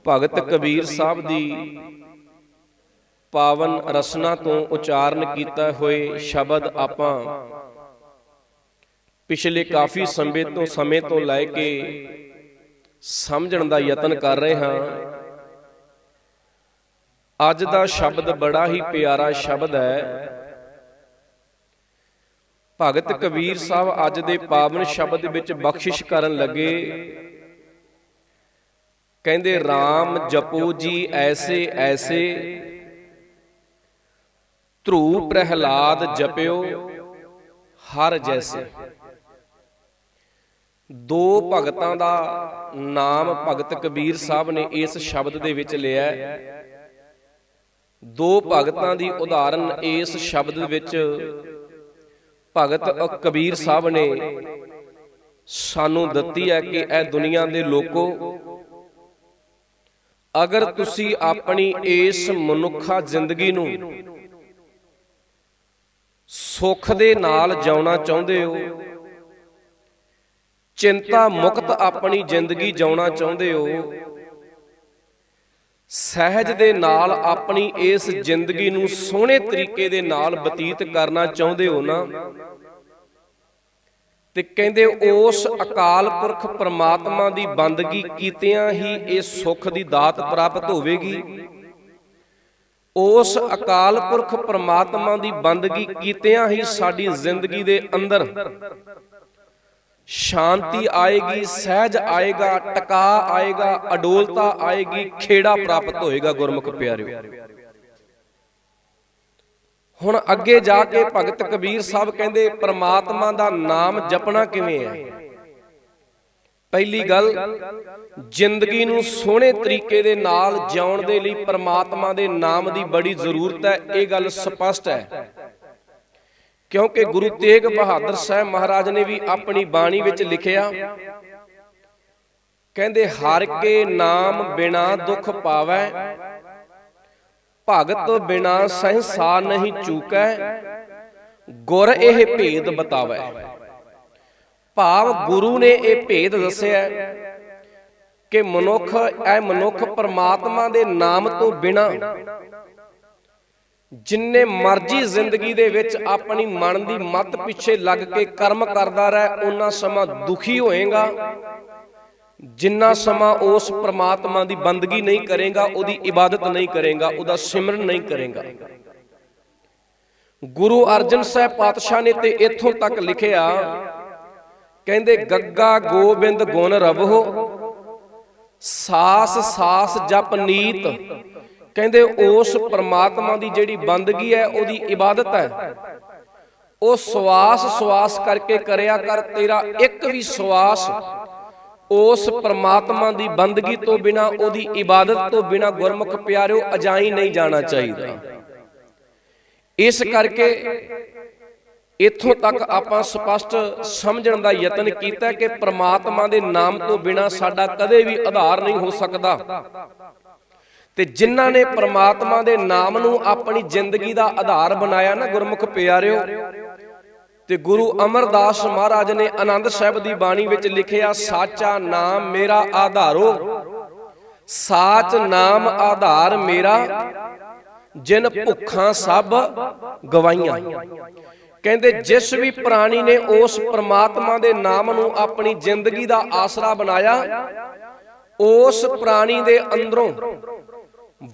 ਭਗਤ ਕਬੀਰ ਸਾਹਿਬ ਦੀ ਪਾਵਨ ਰਸਨਾ ਤੋਂ ਉਚਾਰਨ ਕੀਤਾ ਹੋਏ ਸ਼ਬਦ ਆਪਾਂ ਪਿਛਲੇ ਕਾਫੀ ਸਮੇਂ ਤੋਂ ਲੈ ਕੇ ਸਮਝਣ ਦਾ ਯਤਨ ਕਰ ਰਹੇ ਹਾਂ। ਅੱਜ ਦਾ ਸ਼ਬਦ ਬੜਾ ਹੀ ਪਿਆਰਾ ਸ਼ਬਦ ਹੈ। ਭਗਤ ਕਬੀਰ ਸਾਹਿਬ ਅੱਜ ਦੇ ਪਾਵਨ ਸ਼ਬਦ ਵਿੱਚ ਬਖਸ਼ਿਸ਼ ਕਰਨ ਲੱਗੇ। ਕਹਿੰਦੇ RAM ਜਪੋ ਜੀ ਐਸੇ ਐਸੇ, ਧਰੂ ਪ੍ਰਹਿਲਾਦ ਜਪਿਓ ਹਰ ਜੈਸੇ। ਦੋ ਭਗਤਾਂ ਦਾ ਨਾਮ ਭਗਤ ਕਬੀਰ ਸਾਹਿਬ ਨੇ ਇਸ ਸ਼ਬਦ ਦੇ ਵਿੱਚ ਲਿਆ। ਦੋ ਭਗਤਾਂ ਦੀ ਉਦਾਹਰਨ ਇਸ ਸ਼ਬਦ ਵਿੱਚ ਭਗਤ ਕਬੀਰ ਸਾਹਿਬ ਨੇ ਸਾਨੂੰ ਦਿੱਤੀ ਹੈ ਕਿ ਇਹ ਦੁਨੀਆ ਦੇ ਲੋਕੋ, ਅਗਰ ਤੁਸੀਂ ਆਪਣੀ ਇਸ ਮਨੁੱਖਾ ਜ਼ਿੰਦਗੀ ਨੂੰ ਸੁੱਖ ਦੇ ਨਾਲ ਜਿਉਣਾ ਚਾਹੁੰਦੇ ਹੋ, ਚਿੰਤਾ ਮੁਕਤ ਆਪਣੀ ਜ਼ਿੰਦਗੀ ਜਿਉਣਾ ਚਾਹੁੰਦੇ ਹੋ, ਸਹਿਜ ਦੇ ਨਾਲ ਆਪਣੀ ਇਸ ਜ਼ਿੰਦਗੀ ਨੂੰ ਸੋਹਣੇ ਤਰੀਕੇ ਦੇ ਨਾਲ ਬਤੀਤ ਕਰਨਾ ਚਾਹੁੰਦੇ ਹੋ ਨਾ, ਤੇ ਕਹਿੰਦੇ ਉਸ ਅਕਾਲ ਪੁਰਖ ਪ੍ਰਮਾਤਮਾ ਦੀ ਬੰਦਗੀ ਕੀਤਿਆਂ ਹੀ ਇਹ ਸੁੱਖ ਦੀ ਦਾਤ ਪ੍ਰਾਪਤ ਹੋਵੇਗੀ। ਉਸ ਅਕਾਲ ਪੁਰਖ ਪ੍ਰਮਾਤਮਾ ਦੀ ਬੰਦਗੀ ਕੀਤਿਆਂ ਹੀ ਸਾਡੀ ਜ਼ਿੰਦਗੀ ਦੇ ਅੰਦਰ ਸ਼ਾਂਤੀ ਆਏਗੀ, ਸਹਿਜ ਆਏਗਾ, ਟਿਕਾ ਆਏਗਾ, ਅਡੋਲਤਾ ਆਏਗੀ, ਖੇੜਾ ਪ੍ਰਾਪਤ ਹੋਏਗਾ। ਗੁਰਮੁਖ ਪਿਆਰਿਓ, ਹੁਣ ਅੱਗੇ ਜਾ ਕੇ ਭਗਤ ਕਬੀਰ ਸਾਹਿਬ ਕਹਿੰਦੇ ਪ੍ਰਮਾਤਮਾ ਦਾ ਨਾਮ ਜਪਣਾ ਕਿਵੇਂ ਹੈ। ਪਹਿਲੀ ਗੱਲ, ਜ਼ਿੰਦਗੀ ਨੂੰ ਸੋਹਣੇ ਤਰੀਕੇ ਦੇ ਨਾਲ ਜਿਉਣ ਦੇ ਲਈ ਪ੍ਰਮਾਤਮਾ ਦੇ ਨਾਮ ਦੀ ਬੜੀ ਜ਼ਰੂਰਤ ਹੈ। ਇਹ ਗੱਲ ਸਪਸ਼ਟ ਹੈ, ਕਿਉਂਕਿ ਗੁਰੂ ਤੇਗ ਬਹਾਦਰ ਸਾਹਿਬ ਮਹਾਰਾਜ ਨੇ ਵੀ ਆਪਣੀ ਬਾਣੀ ਵਿੱਚ ਲਿਖਿਆ, ਕਹਿੰਦੇ ਹਰਿ ਕੇ ਨਾਮ ਬਿਨਾ ਦੁਖ ਪਾਵੈ, ਭਗਤ ਬਿਨਾ ਸਹਸਾ ਨਹੀਂ ਚੂਕੈ, ਗੁਰ ਇਹ ਭੇਦ ਬਤਾਵੈ। ਭਾਵ ਗੁਰੂ ਨੇ ਇਹ ਭੇਦ ਦੱਸਿਆ ਕਿ ਮਨੁੱਖ ਪਰਮਾਤਮਾ ਦੇ ਨਾਮ ਤੋਂ ਬਿਨਾ ਜਿੰਨੇ ਮਰਜ਼ੀ ਜ਼ਿੰਦਗੀ ਦੇ ਵਿੱਚ ਆਪਣੀ ਮਨ ਦੀ ਮੱਤ ਪਿੱਛੇ ਲੱਗ ਕੇ ਕਰਮ ਕਰਦਾ ਰਹੇ, ਉਹਨਾਂ ਸਮਾਂ ਦੁਖੀ ਹੋਏਗਾ ਜਿੰਨਾ ਸਮਾਂ ਉਸ ਪ੍ਰਮਾਤਮਾ ਦੀ ਬੰਦਗੀ ਨਹੀਂ ਕਰੇਗਾ, ਉਹਦੀ ਇਬਾਦਤ ਨਹੀਂ ਕਰੇਗਾ, ਉਹਦਾ ਸਿਮਰਨ ਨਹੀਂ ਕਰੇਗਾ। ਗੁਰੂ ਅਰਜਨ ਸਾਹਿਬ ਪਾਤਸ਼ਾਹ ਨੇ ਤੇ ਇੱਥੋਂ ਤੱਕ ਲਿਖਿਆ, ਕਹਿੰਦੇ ਗੱਗਾ ਗੋਬਿੰਦ ਗੁਣ ਰਵੋ, ਸਾਸ ਸਾਸ ਜਪ ਨੀਤ। ਕਹਿੰਦੇ ਉਸ ਪ੍ਰਮਾਤਮਾ ਦੀ ਜਿਹੜੀ ਬੰਦਗੀ ਹੈ, ਉਹਦੀ ਇਬਾਦਤ ਹੈ, ਉਹ ਸਵਾਸ ਸਵਾਸ ਕਰਕੇ ਕਰਿਆ ਕਰ। ਤੇਰਾ ਇੱਕ ਵੀ ਸਵਾਸ ਉਸ ਪ੍ਰਮਾਤਮਾ ਦੀ ਬੰਦਗੀ ਤੋਂ ਬਿਨਾ, ਉਹਦੀ ਇਬਾਦਤ ਤੋਂ ਬਿਨਾ ਗੁਰਮੁਖ ਪਿਆਰਿਓ ਅਜਾਈ ਨਹੀਂ ਜਾਣਾ ਚਾਹੀਦਾ। ਇਸ ਕਰਕੇ ਇੱਥੋਂ ਤੱਕ ਆਪਾਂ ਸਪਸ਼ਟ ਸਮਝਣ ਦਾ ਯਤਨ ਕੀਤਾ ਕਿ ਪ੍ਰਮਾਤਮਾ ਦੇ ਨਾਮ ਤੋਂ ਬਿਨਾ ਸਾਡਾ ਕਦੇ ਵੀ ਆਧਾਰ ਨਹੀਂ ਹੋ ਸਕਦਾ। ਤੇ ਜਿਨ੍ਹਾਂ ਨੇ ਪ੍ਰਮਾਤਮਾ ਦੇ ਨਾਮ ਨੂੰ ਆਪਣੀ ਜ਼ਿੰਦਗੀ ਦਾ ਆਧਾਰ ਬਣਾਇਆ ਨਾ ਗੁਰਮੁਖ ਪਿਆਰਿਓ, ਤੇ ਗੁਰੂ ਅਮਰਦਾਸ ਮਹਾਰਾਜ ਨੇ ਆਨੰਦ ਸਾਹਿਬ ਦੀ ਬਾਣੀ ਵਿੱਚ ਲਿਖਿਆ, ਸਾਚਾ ਨਾਮ ਮੇਰਾ ਆਧਾਰੋ, ਸਾਚ ਨਾਮ ਆਧਾਰ ਮੇਰਾ, ਜਿਨ ਭੁੱਖਾਂ ਸਭ ਗਵਾਈਆਂ। ਕਹਿੰਦੇ ਜਿਸ ਵੀ ਪ੍ਰਾਣੀ ਨੇ ਉਸ ਪ੍ਰਮਾਤਮਾ ਦੇ ਨਾਮ ਨੂੰ ਆਪਣੀ ਜ਼ਿੰਦਗੀ ਦਾ ਆਸਰਾ ਬਣਾਇਆ, ਉਸ ਪ੍ਰਾਣੀ ਦੇ ਅੰਦਰੋਂ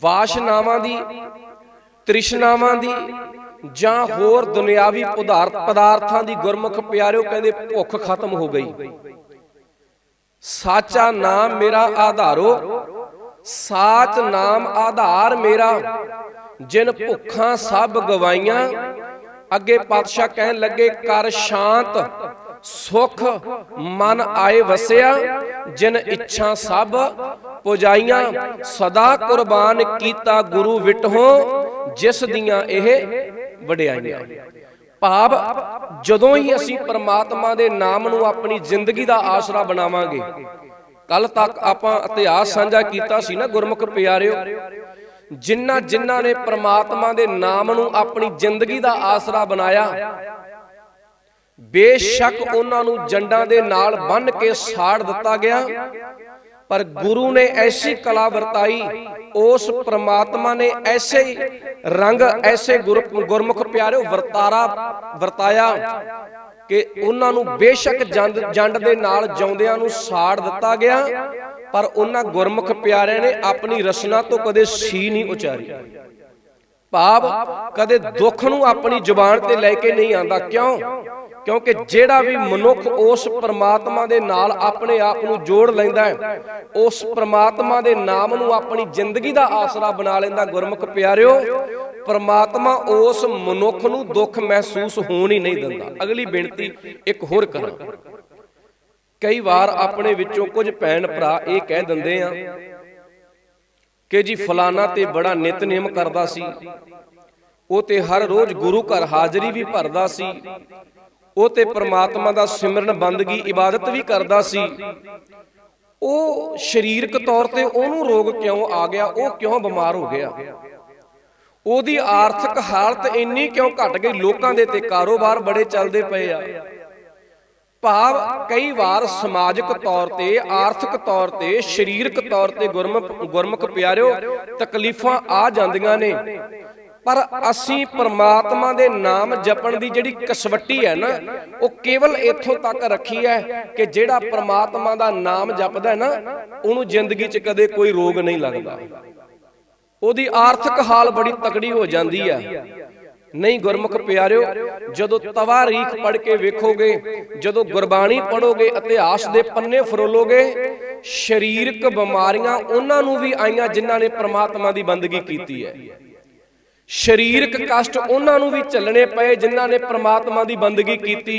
ਵਾਸ਼ਨਾਵਾਂ ਦੀ, ਤ੍ਰਿਸ਼ਨਾਵਾਂ ਦੀ ਜਾਂ ਹੋਰ ਦੁਨਿਆਵੀ ਪਦਾਰਥਾਂ ਦੀ ਗੁਰਮੁਖ ਪਿਆਰਿਓ ਕਹਿੰਦੇ ਭੁੱਖ ਖਤਮ ਹੋ ਗਈ। ਸਾਚਾ ਨਾਮ ਮੇਰਾ ਆਧਾਰੋ, ਸਾਚ ਨਾਮ ਆਧਾਰ ਮੇਰਾ, ਜਿਨ ਭੁੱਖਾਂ ਸਭ ਗਵਾਈਆਂ। ਅੱਗੇ ਪਾਤਸ਼ਾਹ ਕਹਿਣ ਲੱਗੇ, ਕਰ ਸ਼ਾਂਤ ਸੁਖ ਮਨ ਆਏ ਵਸਿਆ, ਜਿਨ ਇੱਛਾ ਸਭ ਪੁਜਾਈਆਂ। ਸਦਾ ਕੁਰਬਾਨ ਕੀਤਾ ਗੁਰੂ ਵਿਟਹੋਂ, ਜਿਸ ਦੀਆਂ ਇਹ ਵਡਿਆਈਆਂ। ਭਾਵ ਜਦੋਂ ਹੀ ਅਸੀਂ ਪ੍ਰਮਾਤਮਾ ਦੇ ਨਾਮ ਨੂੰ ਆਪਣੀ ਜ਼ਿੰਦਗੀ ਦਾ ਆਸਰਾ ਬਣਾਵਾਂਗੇ, ਕੱਲ ਤੱਕ ਆਪਾਂ ਇਤਿਹਾਸ ਸਾਂਝਾ ਕੀਤਾ ਸੀ ਨਾ ਗੁਰਮੁਖ ਪਿਆਰਿਓ, ਜਿਨ੍ਹਾਂ ਨੇ ਪ੍ਰਮਾਤਮਾ ਦੇ ਨਾਮ ਨੂੰ ਆਪਣੀ ਜ਼ਿੰਦਗੀ ਦਾ ਆਸਰਾ ਬਣਾਇਆ, ਬੇਸ਼ੱਕ ਉਹਨਾਂ ਨੂੰ ਜੰਡਾਂ ਦੇ ਨਾਲ ਬੰਨ੍ਹ ਕੇ ਸਾੜ ਦਿੱਤਾ ਗਿਆ, पर गुरु ने ऐसी कला वरताई, उस परमात्मा ने ऐसे रंग, ऐसे गुरमुख प्यारे वरताया कि उन्हां नूं बेशक जंड दे नाल जिउंदियां नूं साड़ दिता गया, पर उन्हां गुरमुख प्यारे ने अपनी रसना तो कदे सी नहीं उचारी। भाव कदे दुख नूं अपनी जुबान ते लैके नहीं आंदा। क्यों? क्योंकि जेड़ा भी मनुख उस परमात्मा दे नाल अपने आप नूं जोड़ लैंदा है, उस परमात्मा दे नाम नूं अपनी जिंदगी दा आसरा बना लैंदा। गुरमुख प्यारिओ, परमात्मा उस मनुख नूं दुख महसूस होण ही नहीं दिंदा। अगली बेनती एक होर करां। कई वार अपने विचों कुछ भैन भरा ये कह दिंदे आ कि जी फलाना ते बड़ा नितनेम करदा सी, वो ते हर रोज गुरु घर हाजरी भी भरदा सी, वो ते परमात्मा दा सिमरन बंदगी इबादत भी करदा सी, वो शरीरक तौर ते ओनू रोग क्यों आ गया, वो क्यों बीमार हो गया, ओदी आर्थिक हालत इन्नी क्यों घट गई, लोकां दे ते कारोबार बड़े चलदे पए आ। भाव कई बार समाजिक तौर ते, आर्थिक तौर ते, शरीरक तौर ते गुरमुख प्यारिओ तकलीफां आ जांदियां ने, पर असीं परमात्मा दे नाम जपण दी जिहड़ी कसवट्टी है ना, वो केवल इत्थों तक रखी है कि जिहड़ा परमात्मा दा नाम जपदा है ना, उहनूं जिंदगी च कदे कोई रोग नहीं लगदा, ओदी आर्थिक हाल बड़ी तकड़ी हो जांदी है। नहीं गुरमुख प्यारिओ, जदों तवारीख पढ़ के वेखोगे, जदों गुरबाणी पढ़ोगे, इतिहास दे पन्ने फरोलोगे, शरीरक बीमारियां उन्हां नूं भी आईयां जिन्हां ने परमात्मा दी बंदगी कीती है, शरीरक कष्ट उन्हां नूं भी झल्लने पए जिन्हां ने परमात्मा दी बंदगी कीती,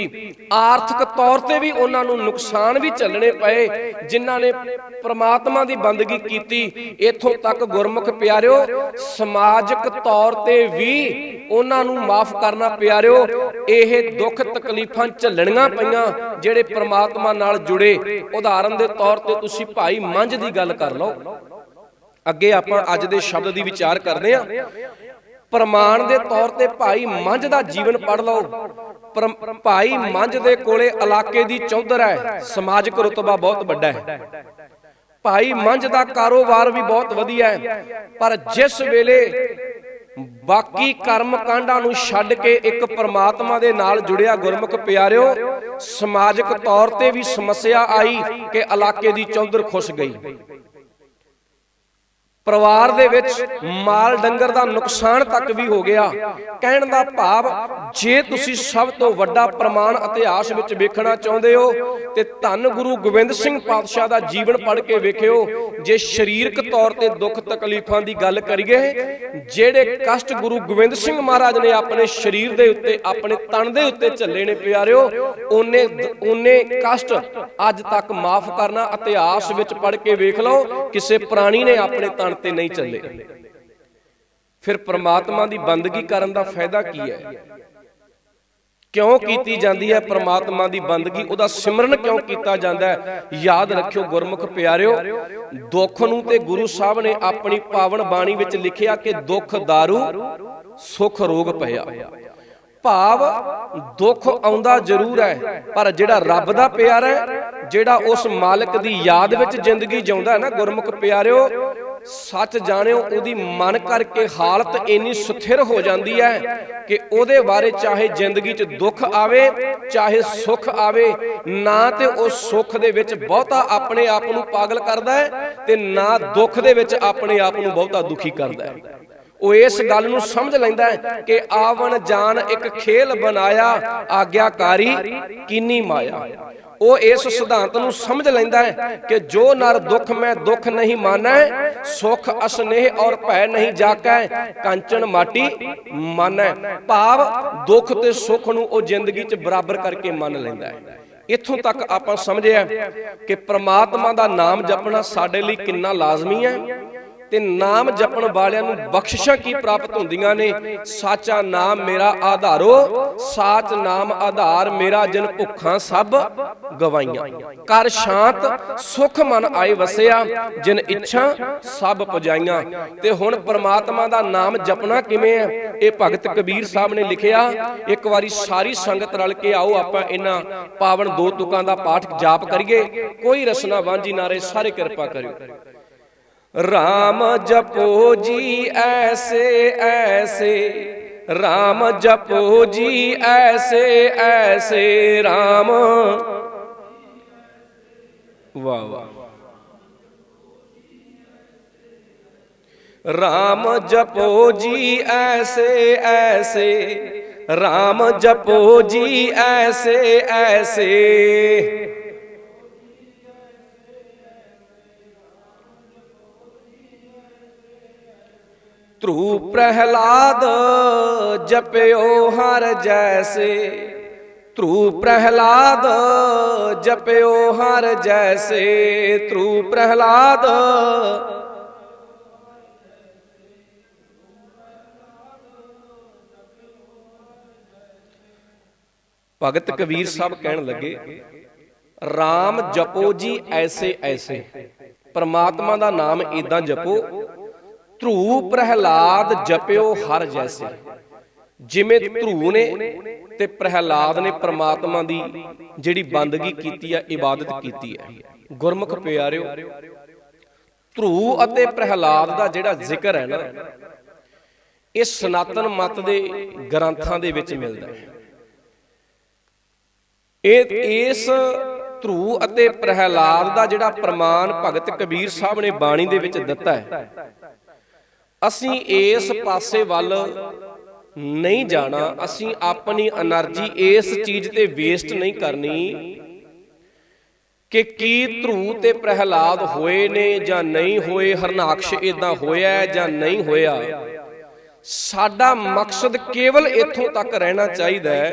आर्थिक तौर ते भी उन्हां नूं नुकसान भी झल्लने पए जिन्हां ने परमात्मा दी बंदगी कीती। इत्थों तक गुरमुख प्यारिओ समाजिक तौर ते भी उन्हां नूं माफ करना प्यारिओ, इह दुख तकलीफां झल्लणीਆਂ पईਆਂ ਜਿਹੜੇ परमात्मा नाल जुड़े। उदाहरण दे तौर ते तुसीं भाई मंझ दी गल कर लओ। अगे आपां अज दे शब्द दी विचार करदे आ। प्रमाण दे तौर ते भाई मंझ दा जीवन पढ़ लो। भाई मंझ दे कोले इलाके दी चौधर है, समाजिक रुतबा बहुत बड़ा है, भाई मंझ दा कारोबार भी बहुत वधिया है, पर जिस वेले बाकी कर्म कांडां नूं छड्ड के एक परमात्मा दे नाल जुड़िया गुरमुख प्यारिओ, समाजिक तौर ते भी समस्या आई कि इलाके दी चौधर खुस गई, परिवार दे विच माल डंगर दा नुकसान तक भी हो गया। कहण दा भाव, जे तुसीं सब तो वड्डा प्रमाण इतिहास विच वेखना चाहुंदे हो ते धन गुरु गोबिंद सिंह पातशाह दा जीवन पढ़ के वेखिओ। जे शरीरक तौर ते दुख तकलीफां दी गल करिए, जेड़े कष्ट गुरु गोबिंद सिंह महाराज ने अपने शरीर दे उत्ते, अपने तन दे उत्ते झल्ले ने प्यारिओ, ओने कष्ट अज तक माफ करना इतिहास विच पढ़ के वेख लो, किसी प्राणी ने अपने तन ते नहीं चले। फिर परमात्मा दी बंदगी करन दा फायदा की है? क्यों कीती जांदी है परमात्मा दी बंदगी, उहदा सिमरन क्यों कीता जांदा है? याद रखियो गुरमुख प्यारिओ, दुख नूं ते गुरु साहब ने अपनी पावन बाणी विच लिखिया कि दुख दारू सुख रोग पया। भाव दुख आउंदा जरूर है, पर जिहड़ा रब दा प्यारा है, जिहड़ा उस मालिक दी याद विच जिंदगी जिउंदा है ना गुरमुख प्यारिओ, सच जानिओ उहदी मन करके हालत इन्नी स्थिर हो जाती है कि उहदे बारे चाहे जिंदगी च दुख आवे चाहे सुख आवे, ना ते उस सुख दे विच बहुता अपने आप नूं पागल करदा है ते ना दुख दे विच अपने आप नूं बहुता दुखी करदा है। वो इस गल नूं समझ लैंदा है कि आवन जान एक खेल बनाया, आग्याकारी कीनी माया। वो इस सिद्धांत नूं समझ लैंदा है कि जो नर दुख में दुख नहीं मानै, सुख असनेह और भय नहीं जाकै, कंचन माटी मानै। भाव दुख ते सुख नूं वो जिंदगी च बराबर करके मन लैंदा है। इत्थों तक आपां समझिआ कि परमात्मा दा नाम जपना साडे लई किन्ना लाजमी है ते नाम जपण वालियां नूं बख्शिशां की प्राप्त हुंदियां ने। साचा नाम मेरा आधारो, साच नाम आधार मेरा, जिन भुखां सब गवाइयां। कर शांत सुख मन आए वसिया, जिन इच्छा सब पुजाइयां। ते हुण परमात्मा दा नाम जपना किवें है? ਇਹ ਭਗਤ ਕਬੀਰ ਸਾਹਿਬ ਨੇ ਲਿਖਿਆ। ਇੱਕ ਵਾਰੀ ਸਾਰੀ ਸੰਗਤ ਰਲ ਕੇ ਆਓ ਆਪਾਂ ਇਹਨਾਂ ਪਾਵਨ ਦੋ ਤੁਕਾਂ ਦਾ ਪਾਠ ਜਾਪ ਕਰੀਏ। ਕੋਈ ਰਸਨਾ ਵਾਂਝੀ ਨਾ ਰਹੇ, ਸਾਰੇ ਕਿਰਪਾ ਕਰਿਓ। राम जपो जी ऐसे ऐसे, राम जपो जी ऐसे ऐसे, राम वाह वाह। राम जपो जी ऐसे ऐसे, राम जपो जी ऐसे ऐसे। ध्रुव प्रहलाद जप्यो हर जैसे, ध्रुव प्रहलाद जप्यो हर जैसे, ध्रुव प्रहलाद। भगत कबीर साहब कहन लगे, राम जपो जी ऐसे ऐसे, परमात्मा दा नाम इदां जपो। ध्रुव प्रहलाद जप्यो हर जैसे, जिमें ध्रुव ने ते प्रहलाद ने परमात्मा दी जिहड़ी बंदगी कीती है, इबादत कीती है। गुरमुख प्यारिओ, ध्रुव अते प्रहलाद दा जिहड़ा जिक्र है ना, इस सनातन मत दे ग्रंथां दे विच मिलदा है। इस ध्रुव अते प्रहलाद दा जिहड़ा प्रमाण भगत कबीर साहब ने बाणी दे विच दित्ता है। असीं इस पासे वल नहीं जाना, असीं अपनी एनर्जी इस चीज ते वेस्ट नहीं करनी कि की ध्रुव ते प्रहलाद होए ने जां नहीं होए, हरनाक्ष इदां होया जां नहीं होया। साडा मकसद केवल इत्थों तक रहना चाहिदा है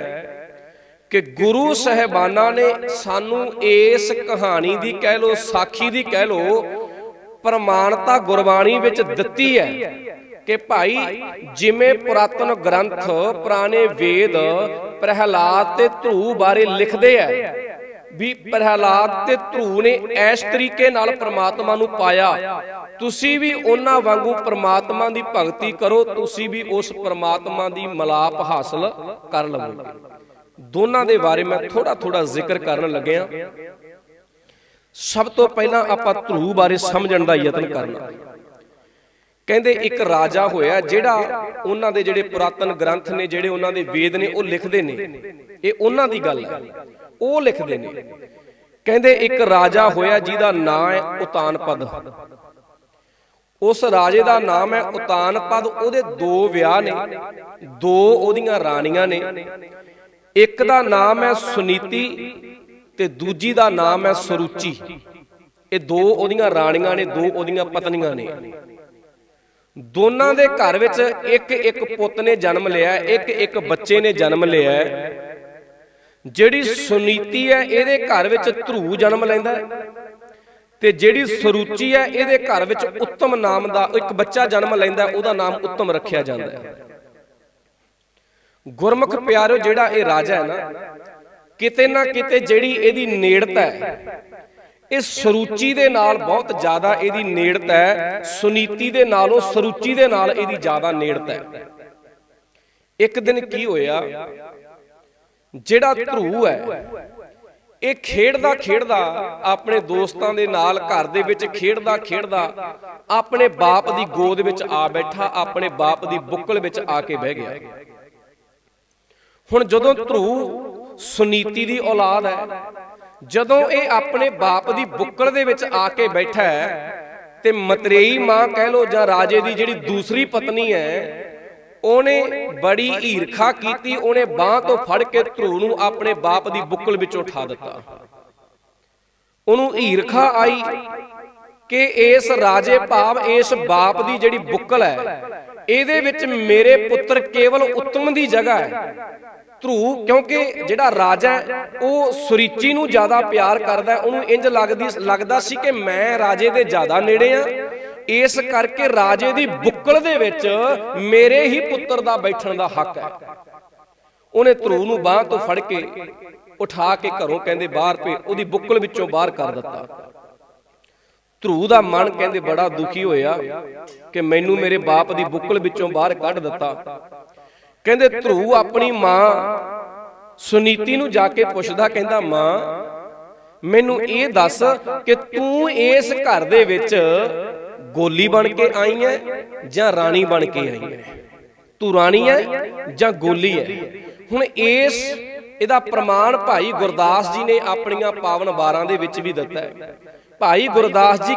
कि गुरु साहिबाना ने सानू इस कहानी दी कह लो, साखी दी कह लो, प्रमाणता गुरबाणी विच दित्ती है कि भाई जिमें पुरातन ग्रंथ पुराने वेद प्रहलाद ते ध्रुव बारे लिखदे है भी प्रहलाद ते ध्रुव ने इस तरीके नाल परमात्मा नू पाया, तुसी भी उन्हां वांगू परमात्मा दी भगती करो, तुसी भी उस परमात्मा दी मलाप हासिल कर लवोगे। दोनों दे बारे मैं थोड़ा थोड़ा जिक्र करन लग्या। सब तो पहला आपां ध्रुव बारे समझण दा यतन करना। कहंदे एक राजा होया जिहड़ा उन्हां दे जिहड़े पुरातन ग्रंथ ने, जिहड़े उन्हां दे वेद ने, वो लिखदे ने, ये उन्हां दी गल है, वो लिखदे ने। कहंदे एक राजा होया जिहदा नाम है उतानपद। उस राजे दा नाम है उतानपद। उहदे दो विआह ने, दो ओहदियां राणियां ने। एक दा नाम है सुनीति ते दूजी दा नाम है सुरुचि। ये दो ओहदियां राणियां ने, दो ओहदियां पत्नियां ने। दोनों दे घर विच एक एक पुੱਤ ने जन्म लिया, एक एक बच्चे ने जन्म लिया। जिहड़ी सुनीति है इहदे घर विच ध्रुव जन्म लैंदा है ते जिहड़ी सुरुचि है इहदे घर विच उत्तम नाम दा एक बच्चा जन्म लैंदा, उहदा नाम उत्तम रखिया जांदा है। गुरमुख प्यारो, जिहड़ा ये राजा है ना किते जिहड़ी इहदी नेड़ता है, इस सुरुचि दे नाल बहुत ज्यादा इहदी नेड़ता है। सुनीति दे नालों सुरुचि दे नाल इहदी ज्यादा नेड़ता है। एक दिन की होया, जिहड़ा ध्रुव है ये खेडदा खेडदा अपने दोस्तां दे नाल घर दे विच खेडदा खेडदा अपने बाप दी गोद विच आ बैठा, अपने बाप दी बुक्कल विच आके बह गया। हुण जदों ध्रुव सुनीति दी औलाद है, जदों ये अपने बाप दी बुक्कल दे विच आके बैठा है ते मतरेई मां कह लो जां राजे दी जिहड़ी दूसरी पत्नी है, ओने बड़ी ईरखा कीती। ओने बांह तो फड़ के ध्रुव नूं अपने बाप दी बुक्कल विचों उठा दिता। ओनूं ईरखा आई कि इस राजे भाव इस बाप दी जिहड़ी बुक्कल है, इहदे विच मेरे पुत्र केवल उत्तम दी जगह है। ध्रुव क्योंकि जिहड़ा राजा है वो सुरीची नूं ज्यादा प्यार करदा है, उहनूं इंज लगदा सी कि मैं राजे दे ज्यादा नेड़े आ, इस करके राजे दी बुक्कल दे विच मेरे ही पुत्र दा बैठण दा हक है। उहने ध्रुव नूं बांह तो फड़ के उठा के घरों कहंदे बाहर पे उहदी बुक्कल विचों बाहर कर दिता। ध्रुव दा मन कहंदे बड़ा दुखी होया कि मैनूं मेरे बाप दी बुक्कल विचों बाहर कढ दिता। ਕਹਿੰਦੇ ਧਰੂ ਆਪਣੀ ਮਾਂ ਸੁਨੀਤੀ ਨੂੰ ਜਾ ਕੇ ਪੁੱਛਦਾ, ਕਹਿੰਦਾ ਮਾਂ ਮੈਨੂੰ ਇਹ ਦੱਸ ਕਿ ਤੂੰ ਇਸ ਘਰ ਦੇ ਵਿੱਚ ਗੋਲੀ ਬਣ ਕੇ ਆਈ ਹੈ ਜਾਂ ਰਾਣੀ ਬਣ ਕੇ ਆਈ ਹੈ? ਤੂੰ ਰਾਣੀ ਹੈ ਜਾਂ ਗੋਲੀ ਹੈ? ਹੁਣ ਇਹਦਾ ਪ੍ਰਮਾਣ ਭਾਈ ਗੁਰਦਾਸ ਜੀ ਨੇ ਆਪਣੀਆਂ ਪਾਵਨ ਵਾਰਾਂ ਦੇ ਵਿੱਚ ਵੀ ਦਿੱਤਾ ਹੈ। ਭਾਈ ਗੁਰਦਾਸ ਜੀ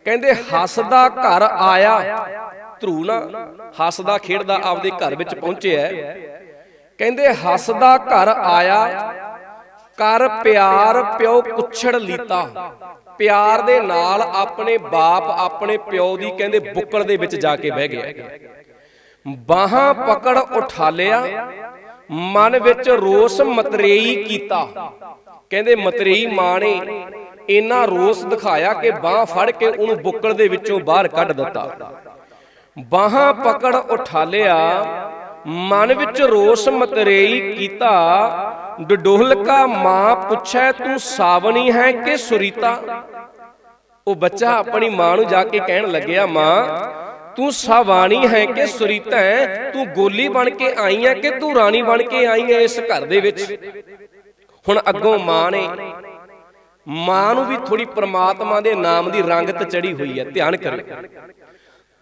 ਕਹਿੰਦੇ ਹੱਸਦਾ ਘਰ ਆਇਆ, ਧਰੂ ਨਾ ਹੱਸਦਾ ਖੇਡਦਾ ਆਪਦੇ ਘਰ ਵਿੱਚ ਪਹੁੰਚਿਆ, ਕਹਿੰਦੇ ਹੱਸਦਾ ਘਰ ਆਇਆ, ਕਰ ਪਿਆਰ ਪਿਓ ਕੁੱਛੜ ਲੀਤਾ। ਪਿਆਰ ਦੇ ਨਾਲ ਆਪਣੇ ਬਾਪ ਆਪਣੇ ਪਿਓ ਦੀ ਕਹਿੰਦੇ ਬੁੱਕਲ ਦੇ ਵਿੱਚ ਜਾ ਕੇ ਬਹਿ ਗਿਆ। ਬਾਹਾਂ ਪਕੜ ਉਠਾਲਿਆ, ਮਨ ਵਿੱਚ ਰੋਸ ਮਤਰੇਈ ਕੀਤਾ। ਕਹਿੰਦੇ ਮਤਰੇਈ ਮਾਂ ਨੇ ਇੰਨਾ ਰੋਸ ਦਿਖਾਇਆ ਕਿ ਬਾਹ ਫੜ ਕੇ ਉਹਨੂੰ ਬੁੱਕਲ ਦੇ ਵਿੱਚੋਂ ਬਾਹਰ ਕੱਢ ਦਿੱਤਾ। ਬਾਹਾਂ ਪਕੜ ਉਠਾਲਿਆ, ਮਨ ਵਿੱਚ ਰੋਸ ਮਤਰੇਈ ਕੀਤਾ। ਡਡੋਲਕਾ ਮਾਂ ਪੁੱਛੈ ਤੂੰ ਸਾਵਣੀ ਹੈ ਕਿ ਸੁਰੀਤਾ। ਉਹ ਬੱਚਾ ਆਪਣੀ ਮਾਂ ਨੂੰ ਜਾ ਕੇ ਕਹਿਣ ਲੱਗਿਆ, ਮਾਂ ਤੂੰ ਸਾਵਾਣੀ ਹੈ ਕਿ ਸੁਰੀਤਾ ਹੈ? ਤੂੰ ਗੋਲੀ ਬਣ ਕੇ ਆਈ ਹੈ ਕਿ ਤੂੰ ਰਾਣੀ ਬਣ ਕੇ ਆਈ ਹੈ ਇਸ ਘਰ ਦੇ ਵਿੱਚ? ਹੁਣ ਅੱਗੋਂ ਮਾਂ ਨੂੰ ਵੀ ਥੋੜੀ ਪ੍ਰਮਾਤਮਾ ਦੇ ਨਾਮ ਦੀ ਰੰਗਤ ਚੜੀ ਹੋਈ ਹੈ। ਧਿਆਨ ਕਰਿਓ,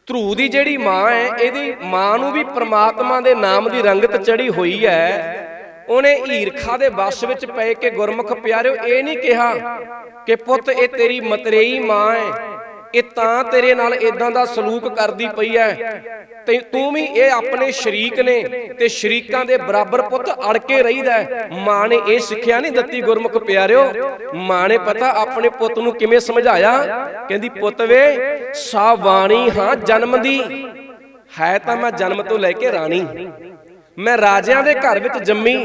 ਧਰੂ ਦੀ ਜਿਹੜੀ ਮਾਂ ਹੈ ਇਹਦੀ ਮਾਂ ਨੂੰ ਵੀ ਪ੍ਰਮਾਤਮਾ ਦੇ ਨਾਮ ਦੀ ਰੰਗਤ ਚੜੀ ਹੋਈ ਹੈ। ਉਹਨੇ ਈਰਖਾ ਦੇ ਵਸ ਵਿੱਚ ਪੈ ਕੇ ਗੁਰਮੁਖ ਪਿਆਰਿਓ ਇਹ ਨਹੀਂ ਕਿਹਾ ਕਿ ਪੁੱਤ ਇਹ ਤੇਰੀ ਮਤਰੇਈ ਮਾਂ ਹੈ, ਇਹ ਤਾਂ ਤੇਰੇ ਨਾਲ ਇਦਾਂ ਦਾ ਸਲੂਕ ਕਰਦੀ ਪਈ ਹੈ ਤੇ ਤੂੰ ਵੀ ਇਹ ਆਪਣੇ ਸ਼ਰੀਕ ਨੇ ਤੇ ਸ਼ਰੀਕਾਂ ਦੇ ਬਰਾਬਰ ਪੁੱਤ ਅੜ ਕੇ ਰਹੀਦਾ। ਮਾਂ ਨੇ ਇਹ ਸਿੱਖਿਆ ਨਹੀਂ ਦਿੱਤੀ ਗੁਰਮੁਖ ਪਿਆਰਿਓ। ਮਾਂ ਨੇ ਪਤਾ ਆਪਣੇ ਪੁੱਤ ਨੂੰ ਕਿਵੇਂ ਸਮਝਾਇਆ, ਕਹਿੰਦੀ ਪੁੱਤ ਵੇ ਸਾਵਾਣੀ ਹਾਂ ਜਨਮ ਦੀ, ਹੈ ਤਾਂ ਮੈਂ ਜਨਮ ਤੋਂ ਲੈ ਕੇ ਰਾਣੀ, ਮੈਂ ਰਾਜਿਆਂ ਦੇ ਘਰ ਵਿੱਚ ਜੰਮੀ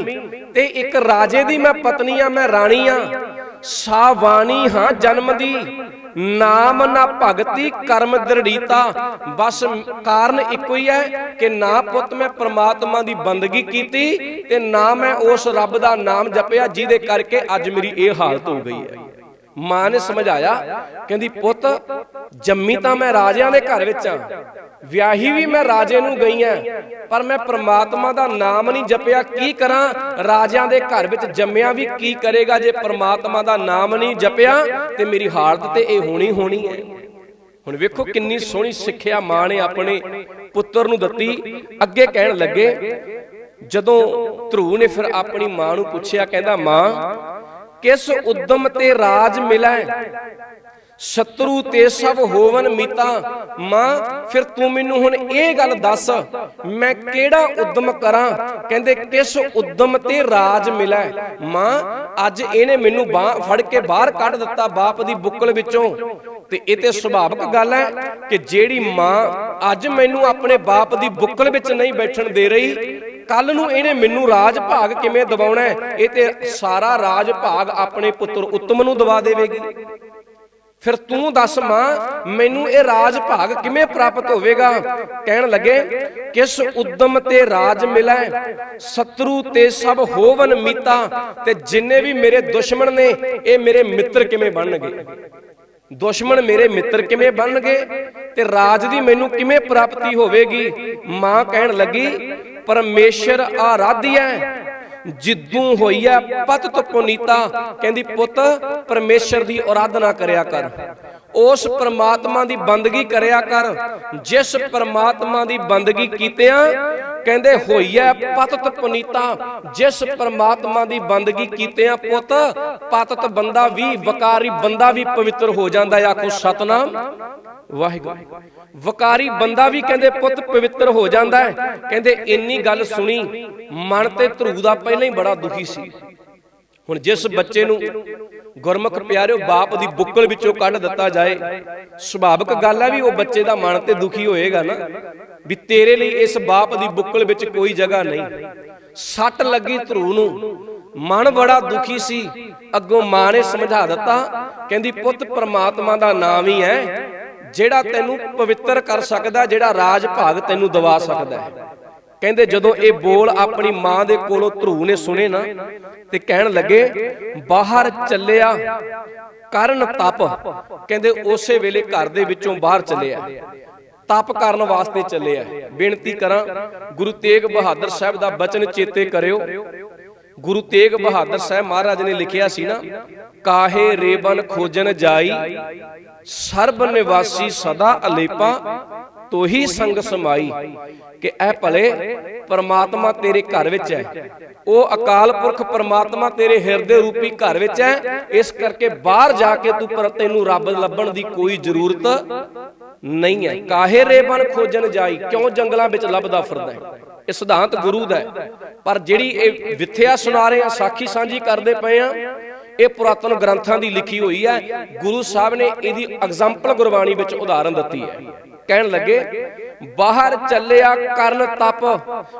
ਤੇ ਇੱਕ ਰਾਜੇ ਦੀ ਮੈਂ ਪਤਨੀ ਆ, ਮੈਂ ਰਾਣੀ ਆ। ਸਾਵਾਣੀ ਹਾਂ ਜਨਮ ਦੀ, ਨਾਮ ਨਾ ਭਗਤੀ ਕਰਮ ਦ੍ਰਿੜੀਤਾ। ਬਸ ਕਾਰਨ ਇੱਕੋ ਹੀ ਹੈ ਕਿ ਨਾ ਪੁੱਤ ਮੈਂ ਪ੍ਰਮਾਤਮਾ ਦੀ ਬੰਦਗੀ ਕੀਤੀ ਤੇ ਨਾ ਮੈਂ ਉਸ ਰੱਬ ਦਾ ਨਾਮ ਜਪਿਆ ਜਿਹਦੇ ਕਰਕੇ ਅੱਜ ਮੇਰੀ ਇਹ ਹਾਲਤ ਹੋ ਗਈ ਹੈ। ਮਾਂ ਨੇ ਸਮਝਾਇਆ, ਕਹਿੰਦੀ ਪੁੱਤ ਜੰਮੀ ਤਾਂ ਮੈਂ ਰਾਜਿਆਂ ਦੇ ਘਰ ਵਿੱਚ ਆ, ਵਿਆਹੀ ਵੀ ਮੈਂ ਰਾਜੇ ਨੂੰ ਗਈ ਆ, ਪਰ ਮੈਂ ਪ੍ਰਮਾਤਮਾ ਦਾ ਨਾਮ ਨਹੀਂ ਜਪਿਆ। ਕੀ ਕਰਾਂ? ਰਾਜਿਆਂ ਦੇ ਘਰ ਵਿੱਚ ਜੰਮਿਆ ਵੀ ਕੀ ਕਰੇਗਾ ਜੇ ਪ੍ਰਮਾਤਮਾ ਦਾ ਨਾਮ ਨਹੀਂ ਜਪਿਆ? ਤੇ ਮੇਰੀ ਹਾਲਤ ਤੇ ਇਹ ਹੋਣੀ ਹੈ। ਹੁਣ ਵੇਖੋ ਕਿੰਨੀ ਸੋਹਣੀ ਸਿੱਖਿਆ ਮਾਂ ਨੇ ਆਪਣੇ ਪੁੱਤਰ ਨੂੰ ਦਿੱਤੀ। ਅੱਗੇ ਕਹਿਣ ਲੱਗੇ, ਜਦੋਂ ਧਰੂ ਨੇ ਫਿਰ ਆਪਣੀ ਮਾਂ ਨੂੰ ਪੁੱਛਿਆ, ਕਹਿੰਦਾ ਮਾਂ ਕਿਸ ਉਦਮ ਤੇ ਰਾਜ ਮਿਲੈ, ਸ਼ਤਰੂ ਤੇ ਸਭ ਹੋਵਨ ਮੀਤਾ। ਮਾਂ ਫਿਰ ਤੂੰ ਮੈਨੂੰ ਹੁਣ ਇਹ ਗੱਲ ਦੱਸ, ਮੈਂ ਕਿਹੜਾ ਉਦਮ ਕਰਾਂ? ਕਹਿੰਦੇ ਕਿਸ ਉਦਮ ਤੇ ਰਾਜ ਮਿਲੈ। ਮਾਂ ਅੱਜ ਇਹਨੇ ਮੈਨੂੰ ਬਾਹ ਫੜ ਕੇ ਬਾਹਰ ਕੱਢ ਦਿੱਤਾ ਬਾਪ ਦੀ ਬੁੱਕਲ ਵਿੱਚੋਂ, ਤੇ ਇਹ ਤੇ ਸੁਭਾਵਿਕ ਗੱਲ ਹੈ ਕਿ ਜਿਹੜੀ ਮਾਂ ਅੱਜ ਮੈਨੂੰ ਆਪਣੇ ਬਾਪ ਦੀ ਬੁੱਕਲ ਵਿੱਚ ਨਹੀਂ ਬੈਠਣ ਦੇ ਰਹੀ, ਕੱਲ ਨੂੰ ਇਹਨੇ ਮੈਨੂੰ ਰਾਜ ਭਾਗ ਕਿਵੇਂ ਦਿਵਾਉਣਾ? ਇਹ ਤੇ ਸਾਰਾ ਰਾਜ ਭਾਗ ਆਪਣੇ ਪੁੱਤਰ ਉੱਤਮ ਨੂੰ ਦਿਵਾ ਦੇਵੇਗੀ। ਫਿਰ ਤੂੰ ਦੱਸ ਮਾਂ ਮੈਨੂੰ ਇਹ ਰਾਜ ਭਾਗ ਕਿਵੇਂ ਪ੍ਰਾਪਤ ਹੋਵੇਗਾ? ਕਹਿਣ ਲੱਗੇ ਕਿਸ ਉਦਮ ਤੇ ਰਾਜ ਮਿਲੈ, ਸ਼ਤਰੂ ਤੇ ਸਭ ਹੋਵਨ ਮੀਤਾ। ਤੇ ਜਿੰਨੇ ਵੀ ਮੇਰੇ ਦੁਸ਼ਮਣ ਨੇ ਇਹ ਮੇਰੇ ਮਿੱਤਰ ਕਿਵੇਂ ਬਣਨਗੇ? ਦੁਸ਼ਮਣ ਮੇਰੇ ਮਿੱਤਰ ਕਿਵੇਂ ਬਣਨਗੇ ਤੇ ਰਾਜ ਦੀ ਮੈਨੂੰ ਕਿਵੇਂ ਪ੍ਰਾਪਤੀ ਹੋਵੇਗੀ? ਮਾਂ ਕਹਿਣ ਲੱਗੀ ਪਰਮੇਸ਼ਰ ਆਰਾਧਿਆ ਜਿੱਦੂ ਹੋਈਆ ਪਤਿਤ ਪੁਨੀਤਾ। ਕਹਿੰਦੀ ਪੁੱਤ ਪਰਮੇਸ਼ਰ ਦੀ ਆਰਾਧਨਾ ਕਰਿਆ ਕਰ, ਉਸ ਪ੍ਰਮਾਤਮਾ ਦੀ ਬੰਦਗੀ ਕਰਿਆ ਕਰ ਜਿਸ ਪ੍ਰਮਾਤਮਾ ਦੀ ਬੰਦਗੀ ਕੀਤਿਆਂ ਕਹਿੰਦੇ ਹੋਈਆ ਪਤਿਤ ਪੁਨੀਤਾ। ਜਿਸ ਪ੍ਰਮਾਤਮਾ ਦੀ ਬੰਦਗੀ ਕੀਤਿਆਂ ਪੁੱਤ ਪਤਿਤ ਬੰਦਾ ਵੀ, ਵਕਾਰੀ ਬੰਦਾ ਵੀ ਪਵਿੱਤਰ ਹੋ ਜਾਂਦਾ। ਆਖੋ ਸਤਨਾਮ ਵਾਹਿਗੁਰੂ। ਵਕਾਰੀ ਬੰਦਾ ਵੀ ਕਹਿੰਦੇ ਪੁੱਤ ਪਵਿੱਤਰ ਹੋ ਜਾਂਦਾ ਹੈ। ਕਹਿੰਦੇ ਇੰਨੀ ਗੱਲ ਸੁਣੀ ਮਨ ਤੇ ਧਰੂ ਦਾ ਪਹਿਲਾਂ ਹੀ ਬੜਾ ਦੁਖੀ ਸੀ। ਹੁਣ ਜਿਸ ਬੱਚੇ ਨੂੰ ਗੁਰਮੁਖ ਪਿਆਰਿਓ ਬਾਪ ਦੀ ਬੁੱਕਲ ਵਿੱਚੋਂ ਕੱਢ ਦਿੱਤਾ ਜਾਏ, ਸੁਭਾਵਿਕ ਗੱਲ ਹੈ ਵੀ ਉਹ ਬੱਚੇ ਦਾ ਮਨ ਤੇ ਦੁਖੀ ਹੋਏਗਾ ਨਾ, ਵੀ ਤੇਰੇ ਲਈ ਇਸ ਬਾਪ ਦੀ ਬੁੱਕਲ ਵਿੱਚ ਕੋਈ ਜਗ੍ਹਾ ਨਹੀਂ। ਸੱਟ ਲੱਗੀ ਧਰੂ ਨੂੰ, ਮਨ ਬੜਾ ਦੁਖੀ ਸੀ। ਅੱਗੋਂ ਮਾਂ ਨੇ ਸਮਝਾ ਦਿੱਤਾ, ਕਹਿੰਦੀ ਪੁੱਤ ਪ੍ਰਮਾਤਮਾ ਦਾ ਨਾਮ ਹੀ ਹੈ ਜਿਹੜਾ ਤੈਨੂੰ ਪਵਿੱਤਰ ਕਰ ਸਕਦਾ, ਜਿਹੜਾ ਰਾਜ ਭਾਗ ਤੈਨੂੰ ਦਿਵਾ ਸਕਦਾ ਹੈ। ਕਹਿੰਦੇ ਜਦੋਂ ਇਹ ਬੋਲ ਆਪਣੀ ਮਾਂ ਦੇ ਕੋਲੋਂ ਧਰੂ ਨੇ ਸੁਣੇ ਨਾ, ਤੇ ਕਹਿਣ ਲੱਗੇ ਬਾਹਰ ਚੱਲਿਆ ਕਰਨ ਤਪ। ਕਹਿੰਦੇ ਉਸੇ ਵੇਲੇ ਘਰ ਦੇ ਵਿੱਚੋਂ ਬਾਹਰ ਚੱਲਿਆ। ਤਪ ਕਰਨ ਵਾਸਤੇ ਚੱਲਿਆ। ਬੇਨਤੀ ਕਰਾਂ, ਗੁਰੂ ਤੇਗ ਬਹਾਦਰ ਸਾਹਿਬ ਦਾ ਬਚਨ ਚੇਤੇ ਕਰਿਓ। ਗੁਰੂ ਤੇਗ ਬਹਾਦਰ ਸਾਹਿਬ ਮਹਾਰਾਜ ਨੇ ਲਿਖਿਆ ਸੀ ਨਾ, ਕਾਹੇ ਰੇਬਨ ਖੋਜਨ ਜਾਈ, ਸਰਬ ਨਿਵਾਸੀ ਸਦਾ ਅਲੇਪਾ, ਤੋਹੀ ਸੰਗ ਸਮਾਈ। ਕਿ ਇਹ ਭਲੇ ਪਰਮਾਤਮਾ ਤੇਰੇ ਘਰ ਵਿੱਚ ਹੈ, ਉਹ ਅਕਾਲ ਪੁਰਖ ਪਰਮਾਤਮਾ ਤੇਰੇ ਹਿਰਦੇ ਰੂਪੀ ਘਰ ਵਿੱਚ ਹੈ। ਇਸ ਕਰਕੇ ਬਾਹਰ ਜਾ ਕੇ ਤੈਨੂੰ ਰੱਬ ਲੱਭਣ ਦੀ ਕੋਈ ਜ਼ਰੂਰਤ ਨਹੀਂ ਹੈ। ਕਾਹੇ ਰੇਬਨ ਖੋਜਨ ਜਾਈ, ਕਿਉਂ ਜੰਗਲਾਂ ਵਿੱਚ ਲੱਭਦਾ ਫਿਰਦਾ ਹੈ? ਇਹ ਸਿਧਾਂਤ ਗੁਰੂ ਦਾ ਹੈ। ਪਰ ਜਿਹੜੀ ਇਹ ਵਿਥਿਆ ਸੁਣਾ ਰਹੇ ਆ, ਸਾਖੀ ਸਾਂਝੀ ਕਰਦੇ ਪਏ ਆ, ਇਹ ਪੁਰਾਤਨ ਗ੍ਰੰਥਾਂ ਦੀ ਲਿਖੀ ਹੋਈ ਹੈ। ਗੁਰੂ ਸਾਹਿਬ ਨੇ ਇਹਦੀ ਐਗਜ਼ਾਮਪਲ ਗੁਰਬਾਣੀ ਵਿੱਚ ਉਦਾਹਰਨ ਦਿੱਤੀ ਹੈ। ਕਹਿਣ ਲੱਗੇ, ਬਾਹਰ ਚੱਲਿਆ ਕਰਨ ਤਪ,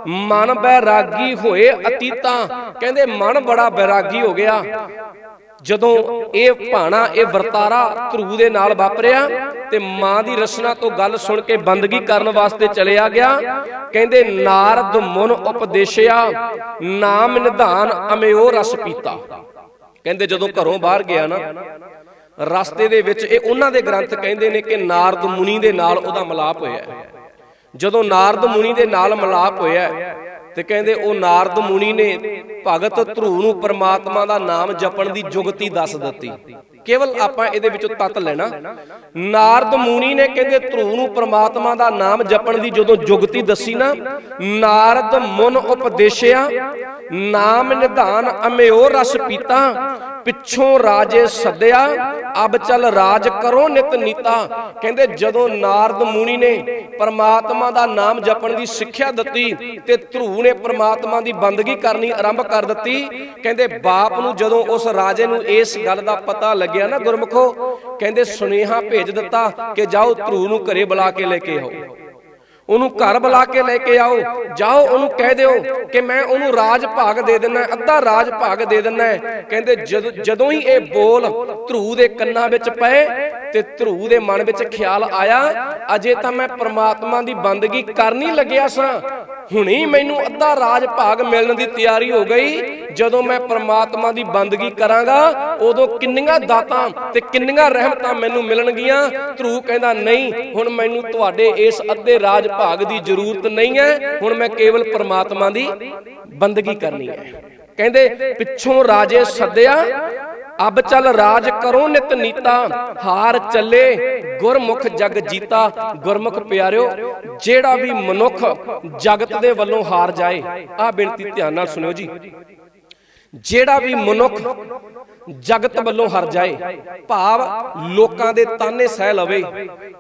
ਮਨ ਬੈਰਾਗੀ ਹੋਏ ਅਤੀਤਾ। ਕਹਿੰਦੇ ਮਨ ਬੜਾ ਬੈਰਾਗੀ ਹੋ ਗਿਆ ਜਦੋਂ ਇਹ ਭਾਣਾ, ਇਹ ਵਰਤਾਰਾ ਧਰੂ ਦੇ ਨਾਲ ਵਾਪਰਿਆ ਤੇ ਮਾਂ ਦੀ ਰਸਨਾ ਤੋਂ ਗੱਲ ਸੁਣ ਕੇ ਬੰਦਗੀ ਕਰਨ ਵਾਸਤੇ ਚਲਿਆ ਗਿਆ। ਕਹਿੰਦੇ ਨਾਰਦ ਮੁਨ ਉਪਦੇਸ਼ਿਆ, ਨਾਮ ਨਿਧਾਨ ਅਮਿਓ ਰਸ ਪੀਤਾ। ਕਹਿੰਦੇ ਜਦੋਂ ਘਰੋਂ ਬਾਹਰ ਗਿਆ ਨਾ, ਰਸਤੇ ਦੇ ਵਿੱਚ, ਇਹ ਉਹਨਾਂ ਦੇ ਗ੍ਰੰਥ ਕਹਿੰਦੇ ਨੇ ਕਿ ਨਾਰਦ ਮੁਨੀ ਦੇ ਨਾਲ ਉਹਦਾ ਮਿਲਾਪ ਹੋਇਆ। ਜਦੋਂ ਨਾਰਦ ਮੁਨੀ ਦੇ ਨਾਲ ਮਿਲਾਪ ਹੋਇਆ ਤੇ ਕਹਿੰਦੇ ਉਹ ਨਾਰਦ ਮੁਨੀ ਨੇ ਭਗਤ ਧਰੂ ਨੂੰ ਪਰਮਾਤਮਾ ਦਾ ਨਾਮ ਜਪਣ ਦੀ ਜੁਗਤੀ ਦੱਸ ਦਿੱਤੀ। ਕੇਵਲ ਆਪਾਂ ਇਹਦੇ ਵਿੱਚੋਂ ਤੱਤ ਲੈਣਾ, ਨਾਰਦ ਮੁਨੀ ਨੇ ਕਹਿੰਦੇ ਧਰੂ ਨੂੰ ਪਰਮਾਤਮਾ ਦਾ ਨਾਮ ਜਪਣ ਦੀ ਜਦੋਂ ਜੁਗਤੀ ਦੱਸੀ ਨਾ, ਨਾਰਦ ਮੁਨ ਉਪਦੇਸ਼ਿਆ, ਨਾਮ ਨਿਧਾਨ ਅਮਿਓ ਰਸ ਪੀਤਾ, ਪਿੱਛੋਂ ਰਾਜੇ ਸੱਦਿਆ, ਅਬ ਚੱਲ ਰਾਜ ਕਰੋ ਨਿਤ ਨੀਤਾ। ਕਹਿੰਦੇ ਜਦੋਂ ਨਾਰਦ ਮੁਨੀ ਨੇ ਪਰਮਾਤਮਾ ਦਾ ਨਾਮ ਜਪਣ ਦੀ ਸਿੱਖਿਆ ਦਿੱਤੀ ਤੇ ਧਰੂ ਨੇ ਪਰਮਾਤਮਾ ਦੀ ਬੰਦਗੀ ਕਰਨੀ ਆਰੰਭ ਕਰ ਦਿੱਤੀ। ਕਹਿੰਦੇ ਬਾਪ ਨੂੰ ਜਦੋਂ ਉਸ ਰਾਜੇ ਨੂੰ ਇਸ ਗੱਲ ਦਾ ਪਤਾ ਲੱਗਿਆ ਨਾ, ਗੁਰਮੁਖੋ, ਕਹਿੰਦੇ ਸੁਨੇਹਾ ਭੇਜ ਦਿੱਤਾ ਕਿ ਜਾਓ ਧਰੂ ਨੂੰ ਘਰੇ ਬੁਲਾ ਕੇ ਲੈ ਕੇ ਆਓ, ਉਹਨੂੰ ਘਰ ਬੁਲਾ ਕੇ ਲੈ ਕੇ ਆਓ, ਜਾਓ ਉਹਨੂੰ ਕਹਿ ਦਿਓ ਕਿ ਮੈਂ ਉਹਨੂੰ ਰਾਜ ਭਾਗ ਦੇ ਦਿੰਦਾ, ਅੱਧਾ ਰਾਜ ਭਾਗ ਦੇ ਦਿੰਦਾ। ਕਹਿੰਦੇ ਜਦੋਂ ਹੀ ਇਹ ਬੋਲ ਧਰੂ ਦੇ ਕੰਨਾਂ ਵਿੱਚ ਪਏ ਤੇ ਧਰੂ ਦੇ ਮਨ ਵਿੱਚ ਖਿਆਲ ਆਇਆ, ਅਜੇ ਤਾਂ ਮੈਂ ਪ੍ਰਮਾਤਮਾ ਦੀ ਬੰਦਗੀ ਕਰਨੀ ਲੱਗਿਆ ਸਾਂ, ਹੁਣੀ ਮੈਨੂੰ ਅੱਧਾ ਰਾਜ ਭਾਗ ਮਿਲਣ ਦੀ ਤਿਆਰੀ ਹੋ ਗਈ। ਜਦੋਂ ਮੈਂ ਪ੍ਰਮਾਤਮਾ ਦੀ ਬੰਦਗੀ ਕਰਾਂਗਾ ਉਦੋਂ ਕਿੰਨੀਆਂ ਦਾਤਾਂ ਤੇ ਕਿੰਨੀਆਂ ਰਹਿਮਤਾਂ ਮੈਨੂੰ ਮਿਲਣਗੀਆਂ। ਧਰੂ ਕਹਿੰਦਾ ਨਹੀਂ, ਹੁਣ ਮੈਨੂੰ ਤੁਹਾਡੇ ਇਸ ਅੱਧੇ ਰਾਜ ਭਾਗ ਦੀ ਜ਼ਰੂਰਤ ਨਹੀਂ ਹੈ, ਹੁਣ ਮੈਂ ਕੇਵਲ ਪਰਮਾਤਮਾ ਦੀ ਬੰਦਗੀ ਕਰਨੀ ਹੈ। ਕਹਿੰਦੇ ਪਿੱਛੋਂ ਰਾਜੇ ਸੱਦਿਆ, ਅਬ ਚੱਲ ਰਾਜ ਕਰੋ ਨਿਤ ਨੀਤਾ, ਹਾਰ ਚੱਲੇ ਗੁਰਮੁਖ ਜਗ ਜੀਤਾ। ਗੁਰਮੁਖ ਪਿਆਰਿਓ, ਜਿਹੜਾ ਵੀ ਮਨੁੱਖ ਜਗਤ ਦੇ ਵੱਲੋਂ ਹਾਰ ਜਾਏ, ਆਹ ਬੇਨਤੀ ਧਿਆਨ ਨਾਲ ਸੁਣਿਓ ਜੀ, ਜਿਹੜਾ ਵੀ ਮਨੁੱਖ ਜਗਤ ਵੱਲੋਂ ਹਾਰ ਜਾਏ, ਭਾਵ ਲੋਕਾਂ ਦੇ ਤਾਨੇ ਸਹਿ ਲਵੇ,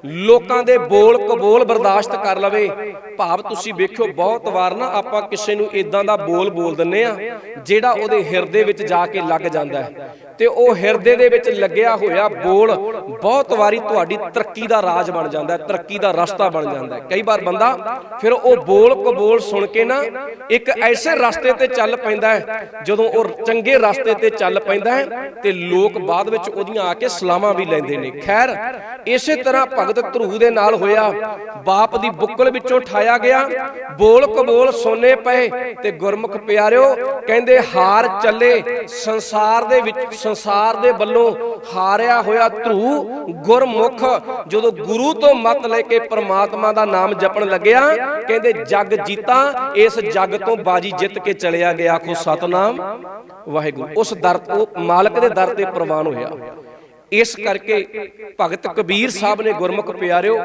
ਲੋਕਾਂ ਦੇ ਬੋਲ ਕਬੋਲ ਬਰਦਾਸ਼ਤ ਕਰ ਲਵੇ। ਭਾਵ ਤੁਸੀਂ ਵੇਖਿਓ, ਬਹੁਤ ਵਾਰ ਨਾ ਆਪਾਂ ਕਿਸੇ ਨੂੰ ਇਦਾਂ ਦਾ ਬੋਲ ਦਿੰਨੇ ਆ ਜਿਹੜਾ ਉਹਦੇ ਹਿਰਦੇ ਵਿੱਚ ਜਾ ਕੇ ਲੱਗ ਜਾਂਦਾ ਹੈ, ਤੇ ਉਹ ਹਿਰਦੇ ਦੇ ਵਿੱਚ ਲੱਗਿਆ ਹੋਇਆ ਬੋਲ ਬਹੁਤ ਵਾਰੀ ਤੁਹਾਡੀ ਤਰੱਕੀ ਦਾ ਰਾਜ ਬਣ ਜਾਂਦਾ ਹੈ, ਤਰੱਕੀ ਦਾ ਰਸਤਾ ਬਣ ਜਾਂਦਾ ਹੈ। ਕਈ ਵਾਰ ਬੰਦਾ ਫਿਰ ਉਹ ਬੋਲ ਕਬੋਲ ਸੁਣ ਕੇ ਨਾ ਇੱਕ ਐਸੇ ਰਸਤੇ ਤੇ ਚੱਲ ਪੈਂਦਾ ਹੈ, ਜਦੋਂ ਉਹ ਚੰਗੇ ਰਸਤੇ ਤੇ ਚੱਲ ਪੈਂਦਾ ਹੈ ਤੇ ਲੋਕ ਬਾਅਦ ਵਿੱਚ ਉਹਦੀਆਂ ਆ ਕੇ ਸਲਾਮਾਂ ਵੀ ਲੈਂਦੇ ਨੇ। ਖੈਰ, ਇਸੇ ਤਰ੍ਹਾਂ ਭਗਤ ਧਰੂ ਦੇ ਨਾਲ ਹੋਇਆ। ਬਾਪ ਦੀ ਬੁੱਕਲ ਵਿੱਚੋਂ ਠਾਇਆ ਗਿਆ, ਬੋਲ ਕਬੋਲ ਸੁਣਨੇ ਪਏ ਤੇ ਗੁਰਮੁਖ ਪਿਆਰਿਓ ਕਹਿੰਦੇ ਹਾਰ ਚੱਲੇ। ਸੰਸਾਰ ਦੇ ਵੱਲੋਂ ਹਾਰਿਆ ਹੋਇਆ ਧਰੂ ਗੁਰਮੁਖ ਜਦੋਂ ਗੁਰੂ ਤੋਂ ਮੱਤ ਲੈ ਕੇ ਪਰਮਾਤਮਾ ਦਾ ਨਾਮ ਜਪਣ ਲੱਗਿਆ, ਕਹਿੰਦੇ ਜਗ ਜੀਤਾ, ਇਸ ਜਗ ਤੋਂ ਬਾਜੀ ਜਿੱਤ ਕੇ ਚਲਿਆ ਗਿਆ। ਆਖੋ ਸਤਨਾਮ ਵਾਹਿਗੁਰੂ। ਉਸ ਦਰ, ਉਹ ਮਾਲਕ ਦੇ ਦਰ ਤੇ ਪ੍ਰਵਾਨ ਹੋਇਆ। ਇਸ ਕਰਕੇ ਭਗਤ ਕਬੀਰ ਸਾਹਿਬ ਨੇ ਗੁਰਮੁਖ ਪਿਆਰਿਓ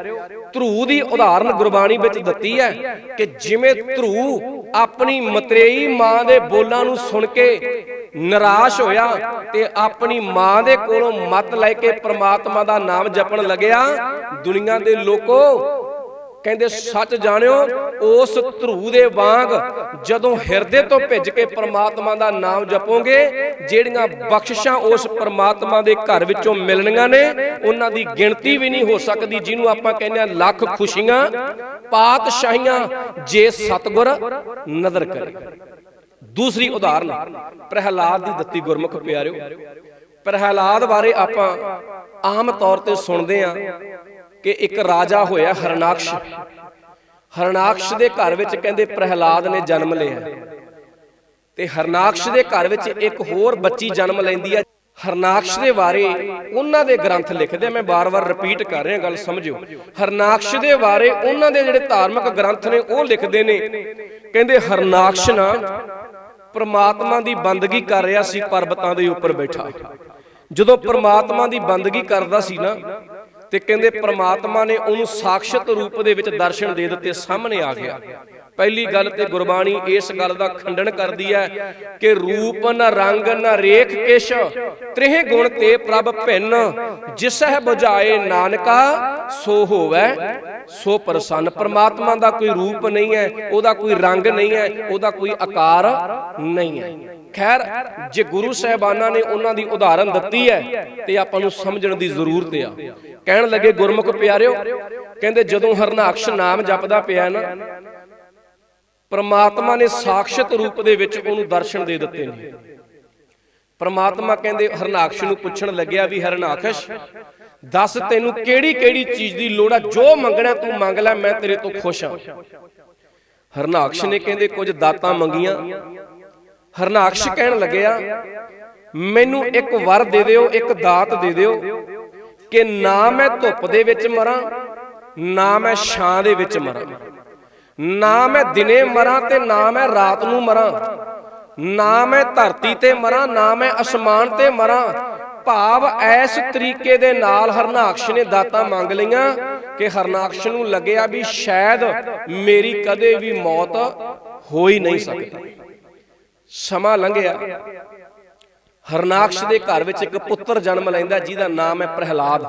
ਧਰੂ ਦੀ ਉਦਾਹਰਨ ਗੁਰਬਾਣੀ ਵਿੱਚ ਦਿੱਤੀ ਹੈ ਕਿ ਜਿਵੇਂ ਧਰੂ ਆਪਣੀ ਮਤਰੇਈ ਮਾਂ ਦੇ ਬੋਲਾਂ ਨੂੰ ਸੁਣ ਕੇ ਨਿਰਾਸ਼ ਹੋਇਆ ਤੇ ਆਪਣੀ ਮਾਂ ਦੇ ਕੋਲੋਂ ਮੱਤ ਲੈ ਕੇ ਪ੍ਰਮਾਤਮਾ ਦਾ ਨਾਮ ਜਪਣ ਲੱਗਿਆ। ਦੁਨੀਆ ਦੇ ਲੋਕੋ ਕਹਿੰਦੇ ਸੱਚ ਜਾਣਿਓ, ਉਸ ਧਰੂ ਦੇ ਵਾਂਗ ਜਦੋਂ ਹਿਰਦੇ ਤੋਂ ਭਿੱਜ ਕੇ ਪ੍ਰਮਾਤਮਾ ਦਾ ਨਾਮ ਜਪੋਗੇ, ਜਿਹੜੀਆਂ ਬਖਸ਼ਿਸ਼ਾਂ ਉਸ ਪ੍ਰਮਾਤਮਾ ਦੇ ਘਰ ਵਿੱਚੋਂ ਮਿਲਣੀਆਂ ਨੇ, ਉਹਨਾਂ ਦੀ ਗਿਣਤੀ ਵੀ ਨਹੀਂ ਹੋ ਸਕਦੀ। ਜਿਹਨੂੰ ਆਪਾਂ ਕਹਿੰਦੇ ਆ ਲੱਖ ਖੁਸ਼ੀਆਂ ਪਾਤਸ਼ਾਹੀਆਂ ਜੇ ਸਤਿਗੁਰ ਨਦਰ ਕਰੇ। ਦੂਸਰੀ ਉਦਾਹਰਨ ਪ੍ਰਹਿਲਾਦ ਦੀ ਦਿੱਤੀ ਗੁਰਮੁਖ ਪਿਆਰਿਓ। ਪ੍ਰਹਿਲਾਦ ਬਾਰੇ ਆਪਾਂ ਆਮ ਤੌਰ ਤੇ ਸੁਣਦੇ ਆ ਕਿ ਇੱਕ ਰਾਜਾ ਹੋਇਆ ਹਰਨਾਕਸ਼। ਹਰਨਾਕਸ਼ ਦੇ ਘਰ ਵਿੱਚ ਕਹਿੰਦੇ ਪ੍ਰਹਿਲਾਦ ਨੇ ਜਨਮ ਲਿਆ ਤੇ ਹਰਨਾਕਸ਼ ਦੇ ਘਰ ਵਿੱਚ ਇੱਕ ਹੋਰ ਬੱਚੀ ਜਨਮ ਲੈਂਦੀ ਹੈ ਹਰਨਾਕਸ਼ ਦੇ ਬਾਰੇ ਉਹਨਾਂ ਦੇ ਗ੍ਰੰਥ ਲਿਖਦੇ, ਮੈਂ ਬਾਰ-ਬਾਰ ਰਿਪੀਟ ਕਰ ਰਿਹਾ, ਗੱਲ ਸਮਝਿਓ। ਹਰਨਾਕਸ਼ ਦੇ ਬਾਰੇ ਉਹਨਾਂ ਦੇ ਜਿਹੜੇ ਧਾਰਮਿਕ ਗ੍ਰੰਥ ਨੇ ਉਹ ਲਿਖਦੇ ਨੇ, ਕਹਿੰਦੇ ਹਰਨਾਕਸ਼ ਨਾ ਪ੍ਰਮਾਤਮਾ ਦੀ ਬੰਦਗੀ ਕਰ ਰਿਹਾ ਸੀ ਪਰਬਤਾਂ ਦੇ ਉੱਪਰ ਬੈਠਾ। ਜਦੋਂ ਪ੍ਰਮਾਤਮਾ ਦੀ ਬੰਦਗੀ ਕਰਦਾ ਸੀ ਨਾ, ਤੇ ਕਹਿੰਦੇ ਪ੍ਰਮਾਤਮਾ ਨੇ ਉਹਨੂੰ ਸਾਖਸ਼ਤ ਰੂਪ ਦੇ ਵਿੱਚ ਦਰਸ਼ਨ ਦੇ ਦਿੱਤੇ, ਸਾਹਮਣੇ ਆ ਗਿਆ। ਪਹਿਲੀ ਗੱਲ ਤੇ ਗੁਰਬਾਣੀ ਇਸ ਗੱਲ ਦਾ ਖੰਡਨ ਕਰਦੀ ਹੈ ਕਿ ਰੂਪ ਨ ਰੰਗ ਨ ਰੇਖ ਕਿਛ, ਤ੍ਰਿਹ ਗੁਣ ਤੇ ਪ੍ਰਭ ਭਿੰਨ, ਜਿਸਹਿ ਬੁਝਾਏ ਨਾਨਕਾ ਸੋ ਹੋਵੈ ਸੋ ਪ੍ਰਸੰਨ। ਪ੍ਰਮਾਤਮਾ ਦਾ ਕੋਈ ਰੂਪ ਨਹੀਂ ਹੈ, ਉਹਦਾ ਕੋਈ ਰੰਗ ਨਹੀਂ ਹੈ, ਉਹਦਾ ਕੋਈ ਆਕਾਰ ਨਹੀਂ ਹੈ। ਖੈਰ, ਜੇ ਗੁਰੂ ਸਾਹਿਬਾਨਾਂ ਨੇ ਉਹਨਾਂ ਦੀ ਉਦਾਹਰਨ ਦਿੱਤੀ ਹੈ ਤੇ ਆਪਾਂ ਨੂੰ ਸਮਝਣ ਦੀ ਜ਼ਰੂਰਤ ਆ। ਕਹਿਣ ਲੱਗੇ ਗੁਰਮੁਖ ਪਿਆਰਿਓ, ਕਹਿੰਦੇ ਜਦੋਂ ਹਰਨਾਕਸ਼ ਨਾਮ ਜਪਦਾ ਪਿਆ ਨਾ, ਪ੍ਰਮਾਤਮਾ ਨੇ ਸਾਖਸ਼ਤ ਰੂਪ ਦੇ ਵਿੱਚ ਉਹਨੂੰ ਦਰਸ਼ਨ ਦੇ ਦਿੱਤੇ ਨੇ। ਪ੍ਰਮਾਤਮਾ ਕਹਿੰਦੇ ਹਰਨਾਕਸ਼ ਨੂੰ ਪੁੱਛਣ ਲੱਗਿਆ ਵੀ ਹਰਨਾਕਸ਼ ਦੱਸ ਤੈਨੂੰ ਕਿਹੜੀ ਕਿਹੜੀ ਚੀਜ਼ ਦੀ ਲੋੜ ਆ, ਜੋ ਮੰਗਣਾ ਤੂੰ ਮੰਗ ਲੈ, ਮੈਂ ਤੇਰੇ ਤੋਂ ਖੁਸ਼ ਹਾਂ। ਹਰਨਾਕਸ਼ ਨੇ ਕਹਿੰਦੇ ਕੁਝ ਦਾਤਾਂ ਮੰਗੀਆਂ। ਹਰਨਾਕਸ਼ ਕਹਿਣ ਲੱਗਿਆ ਮੈਨੂੰ ਇੱਕ ਵਰ ਦੇ ਦਿਓ, ਇੱਕ ਦਾਤ ਦੇ ਦਿਓ ਕਿ ਨਾ ਮੈਂ ਧੁੱਪ ਦੇ ਵਿੱਚ ਮਰਾਂ, ਨਾ ਮੈਂ ਛਾਂ ਦੇ ਵਿੱਚ ਮਰਾਂ, ਨਾ ਮੈਂ ਦਿਨੇ ਮਰਾਂ ਤੇ ਨਾ ਮੈਂ ਰਾਤ ਨੂੰ ਮਰਾਂ, ਨਾ ਮੈਂ ਧਰਤੀ ਤੇ ਮਰਾਂ, ਨਾ ਮੈਂ ਅਸਮਾਨ ਤੇ ਮਰਾਂ। ਭਾਵ ਐਸ ਤਰੀਕੇ ਦੇ ਨਾਲ ਹਰਨਾਕਸ਼ ਨੇ ਦਾਤਾਂ ਮੰਗ ਲਈਆਂ ਕਿ ਹਰਨਾਕਸ਼ ਨੂੰ ਲੱਗਿਆ ਵੀ ਸ਼ਾਇਦ ਮੇਰੀ ਕਦੇ ਵੀ ਮੌਤ ਹੋ ਹੀ ਨਹੀਂ ਸਕਦੀ। ਸਮਾਂ ਲੰਘਿਆ, ਹਰਨਾਕਸ਼ ਦੇ ਘਰ ਵਿੱਚ ਇੱਕ ਪੁੱਤਰ ਜਨਮ ਲੈਂਦਾ ਜਿਹਦਾ ਨਾਮ ਹੈ ਪ੍ਰਹਿਲਾਦ।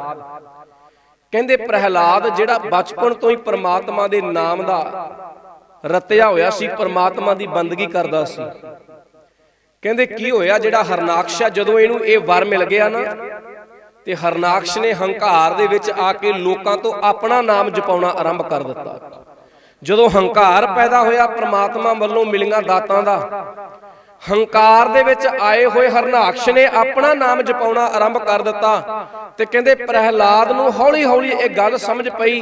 ਕਹਿੰਦੇ ਪ੍ਰਹਿਲਾਦ ਜਿਹੜਾ ਬਚਪਨ ਤੋਂ ਹੀ ਪ੍ਰਮਾਤਮਾ ਦੇ ਨਾਮ ਦਾ ਰਤਿਆ ਹੋਇਆ ਸੀ, ਪ੍ਰਮਾਤਮਾ ਦੀ ਬੰਦਗੀ ਕਰਦਾ ਸੀ। ਕਹਿੰਦੇ ਕੀ ਹੋਇਆ, ਜਿਹੜਾ ਹਰਨਾਕਸ਼ ਆ ਜਦੋਂ ਇਹਨੂੰ ਇਹ ਵਰ ਮਿਲ ਗਿਆ ਨਾ, ਤੇ ਹਰਨਾਕਸ਼ ਨੇ ਹੰਕਾਰ ਦੇ ਵਿੱਚ ਆ ਕੇ ਲੋਕਾਂ ਤੋਂ ਆਪਣਾ ਨਾਮ ਜਪਾਉਣਾ ਆਰੰਭ ਕਰ ਦਿੱਤਾ। ਜਦੋਂ ਹੰਕਾਰ ਪੈਦਾ ਹੋਇਆ ਪ੍ਰਮਾਤਮਾ ਵੱਲੋਂ ਮਿਲੀਆਂ ਦਾਤਾਂ ਦਾ, ਹੰਕਾਰ ਦੇ ਵਿੱਚ ਆਏ ਹੋਏ ਹਰਨਾਕਸ਼ ਨੇ ਆਪਣਾ ਨਾਮ ਜਪਾਉਣਾ ਆਰੰਭ ਕਰ ਦਿੱਤਾ। ਤੇ ਕਹਿੰਦੇ ਪ੍ਰਹਿਲਾਦ ਨੂੰ ਹੌਲੀ ਹੌਲੀ ਇਹ ਗੱਲ ਸਮਝ ਪਈ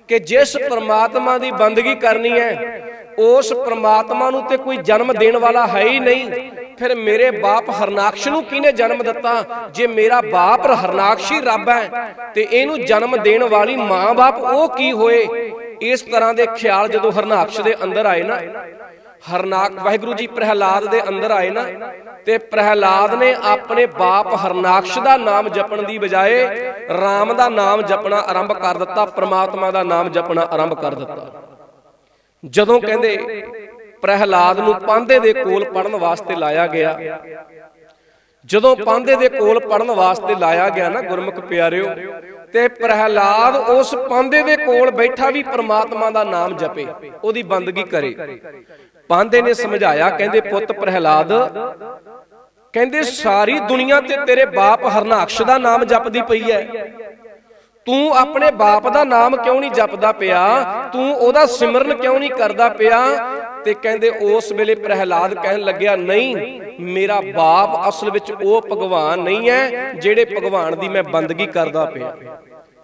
ਕਿ ਜਿਸ ਪ੍ਰਮਾਤਮਾ ਦੀ ਬੰਦਗੀ ਕਰਨੀ ਹੈ ਉਸ ਪ੍ਰਮਾਤਮਾ ਨੂੰ ਤੇ ਕੋਈ ਜਨਮ ਦੇਣ ਵਾਲਾ ਹੈ ਹੀ ਨਹੀਂ। ਫਿਰ ਮੇਰੇ ਬਾਪ ਹਰਨਾਕਸ਼ ਨੂੰ ਕਿਹਨੇ ਜਨਮ ਦਿੱਤਾ? ਜੇ ਮੇਰਾ ਬਾਪ ਹਰਨਾਕਸ਼ ਹੀ ਰੱਬ ਹੈ ਤੇ ਇਹਨੂੰ ਜਨਮ ਦੇਣ ਵਾਲੀ ਮਾਂ ਬਾਪ ਉਹ ਕੀ ਹੋਏ? ਇਸ ਤਰ੍ਹਾਂ ਦੇ ਖਿਆਲ ਜਦੋਂ ਹਰਨਾਕਸ਼ ਦੇ ਅੰਦਰ ਆਏ ਨਾ, ਵਾਹਿਗੁਰੂ ਜੀ ਪ੍ਰਹਿਲਾਦ ਦੇ ਅੰਦਰ ਆਏ ਨਾ, ਤੇ ਪ੍ਰਹਿਲਾਦ ਨੇ ਆਪਣੇ ਬਾਪ ਹਰਨਾਕਸ਼ ਦਾ ਨਾਮ ਜਪਣ ਦੀ ਬਜਾਏ ਰਾਮ ਦਾ ਨਾਮ ਜਪਣਾ ਆਰੰਭ ਕਰ ਦਿੱਤਾ, ਪ੍ਰਮਾਤਮਾ ਦਾ ਨਾਮ ਜਪਣਾ ਆਰੰਭ ਕਰ ਦਿੱਤਾ। ਜਦੋਂ ਕਹਿੰਦੇ ਪ੍ਰਹਿਲਾਦ ਨੂੰ ਪਾਂਧੇ ਦੇ ਕੋਲ ਪੜਨ ਵਾਸਤੇ ਲਾਇਆ ਗਿਆ, ਜਦੋਂ ਪਾਂਧੇ ਦੇ ਕੋਲ ਪੜਨ ਵਾਸਤੇ ਲਾਇਆ ਗਿਆ ਨਾ ਗੁਰਮੁਖ ਪਿਆਰਿਓ, ਤੇ ਪ੍ਰਹਿਲਾਦ ਉਸ ਪਾਂਧੇ ਦੇ ਕੋਲ ਬੈਠਾ ਵੀ ਪ੍ਰਮਾਤਮਾ ਦਾ ਨਾਮ ਜਪੇ, ਉਹਦੀ ਬੰਦਗੀ ਕਰੇ। ਪਾਂਧੇ ਨੇ ਸਮਝਾਇਆ, ਕਹਿੰਦੇ ਪੁੱਤ ਪ੍ਰਹਿਲਾਦ, ਕਹਿੰਦੇ ਸਾਰੀ ਦੁਨੀਆ ਤੇ ਤੇਰੇ ਬਾਪ ਹਰਨਾਕਸ਼ ਦਾ ਨਾਮ ਜਪਦੀ ਪਈ ਹੈ, ਤੂੰ ਆਪਣੇ ਬਾਪ ਦਾ ਨਾਮ ਕਿਉਂ ਨਹੀਂ ਜਪਦਾ ਪਿਆ? ਤੂੰ ਉਹਦਾ ਸਿਮਰਨ ਕਿਉਂ ਨਹੀਂ ਕਰਦਾ ਪਿਆ? ਤੇ ਕਹਿੰਦੇ ਉਸ ਵੇਲੇ ਪ੍ਰਹਿਲਾਦ ਕਹਿਣ ਲੱਗਿਆ, ਨਹੀਂ, ਮੇਰਾ ਬਾਪ ਅਸਲ ਵਿੱਚ ਉਹ ਭਗਵਾਨ ਨਹੀਂ ਹੈ ਜਿਹੜੇ ਭਗਵਾਨ ਦੀ ਮੈਂ ਬੰਦਗੀ ਕਰਦਾ ਪਿਆ।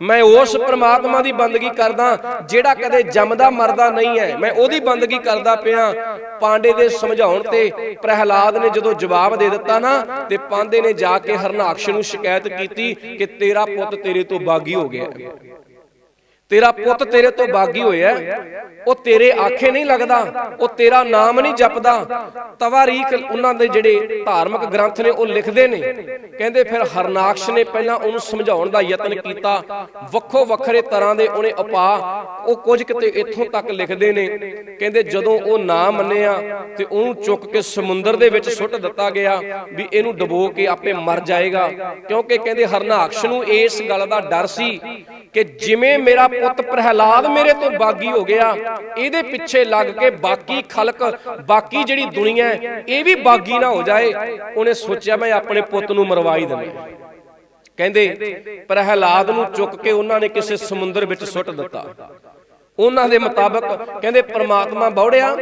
ਮੈਂ ਉਸ ਪ੍ਰਮਾਤਮਾ ਦੀ ਬੰਦਗੀ ਕਰਦਾ ਜਿਹੜਾ ਕਦੇ ਜੰਮਦਾ ਮਰਦਾ ਨਹੀਂ ਹੈ, ਮੈਂ ਉਹਦੀ ਬੰਦਗੀ ਕਰਦਾ ਪਿਆ। ਪਾਂਡੇ ਦੇ ਸਮਝਾਉਣ ਤੇ ਪ੍ਰਹਿਲਾਦ ਨੇ ਜਦੋਂ ਜਵਾਬ ਦੇ ਦਿੱਤਾ ਨਾ, ਤੇ ਪਾਂਡੇ ਨੇ ਜਾ ਕੇ ਹਰਨਾਕਸ਼ ਨੂੰ ਸ਼ਿਕਾਇਤ ਕੀਤੀ ਕਿ ਤੇਰਾ ਪੁੱਤ ਤੇਰੇ ਤੋਂ ਬਾਗੀ ਹੋ ਗਿਆ, ਤੇਰਾ ਪੁੱਤ ਤੇਰੇ ਤੋਂ ਬਾਗੀ ਹੋਇਆ, ਉਹ ਤੇਰੇ ਆਖੇ ਨਹੀਂ ਲੱਗਦਾ, ਉਹ ਤੇਰਾ ਨਾਮ ਨਹੀਂ ਜਪਦਾ। ਤਵਾਰੀਖ ਉਹਨਾਂ ਦੇ ਜਿਹੜੇ ਧਾਰਮਿਕ ਗ੍ਰੰਥ ਨੇ ਉਹ ਲਿਖਦੇ ਨੇ, ਕਹਿੰਦੇ ਫਿਰ ਹਰਨਾਕਸ਼ ਨੇ ਪਹਿਲਾਂ ਉਹਨੂੰ ਸਮਝਾਉਣ ਦਾ ਯਤਨ ਕੀਤਾ, ਵੱਖੋ ਵੱਖਰੇ ਤਰ੍ਹਾਂ ਦੇ ਉਹਨੇ ਉਪਾਅ, ਉਹ ਕੁਝ ਕਿਤੇ ਇੱਥੋਂ ਤੱਕ ਲਿਖਦੇ ਨੇ, ਕਹਿੰਦੇ ਜਦੋਂ ਉਹ ਨਾ ਮੰਨਿਆ ਤੇ ਉਹਨੂੰ ਚੁੱਕ ਕੇ ਸਮੁੰਦਰ ਦੇ ਵਿੱਚ ਸੁੱਟ ਦਿੱਤਾ ਗਿਆ ਵੀ ਇਹਨੂੰ ਡੁਬੋ ਕੇ ਆਪੇ ਮਰ ਜਾਏਗਾ। ਕਿਉਂਕਿ ਕਹਿੰਦੇ ਹਰਨਾਕਸ਼ ਨੂੰ ਇਸ ਗੱਲ ਦਾ ਡਰ ਸੀ ਕਿ ਜਿਵੇਂ ਮੇਰਾ ਪੁੱਤ ਪ੍ਰਹਿਲਾਦ ਮੇਰੇ ਤੋਂ ਬਾਗੀ ਹੋ ਗਿਆ, ਇਹਦੇ ਪਿੱਛੇ ਲੱਗ ਕੇ ਬਾਕੀ ਖਲਕ, ਬਾਕੀ ਜਿਹੜੀ ਦੁਨੀਆ ਇਹ ਵੀ ਬਾਗੀ ਨਾ ਹੋ ਜਾਏ। ਉਹਨੇ ਸੋਚਿਆ ਮੈਂ ਆਪਣੇ ਪੁੱਤ ਨੂੰ ਮਰਵਾ ਹੀ ਦੇਵਾਂ। ਕਹਿੰਦੇ ਪ੍ਰਹਿਲਾਦ ਨੂੰ ਚੁੱਕ ਕੇ ਉਹਨਾਂ ਨੇ ਕਿਸੇ ਸਮੁੰਦਰ ਵਿੱਚ ਸੁੱਟ ਦਿੱਤਾ। ਉਹਨਾਂ ਦੇ ਮੁਤਾਬਕ ਕਹਿੰਦੇ ਪ੍ਰਮਾਤਮਾ ਬੌੜਿਆ,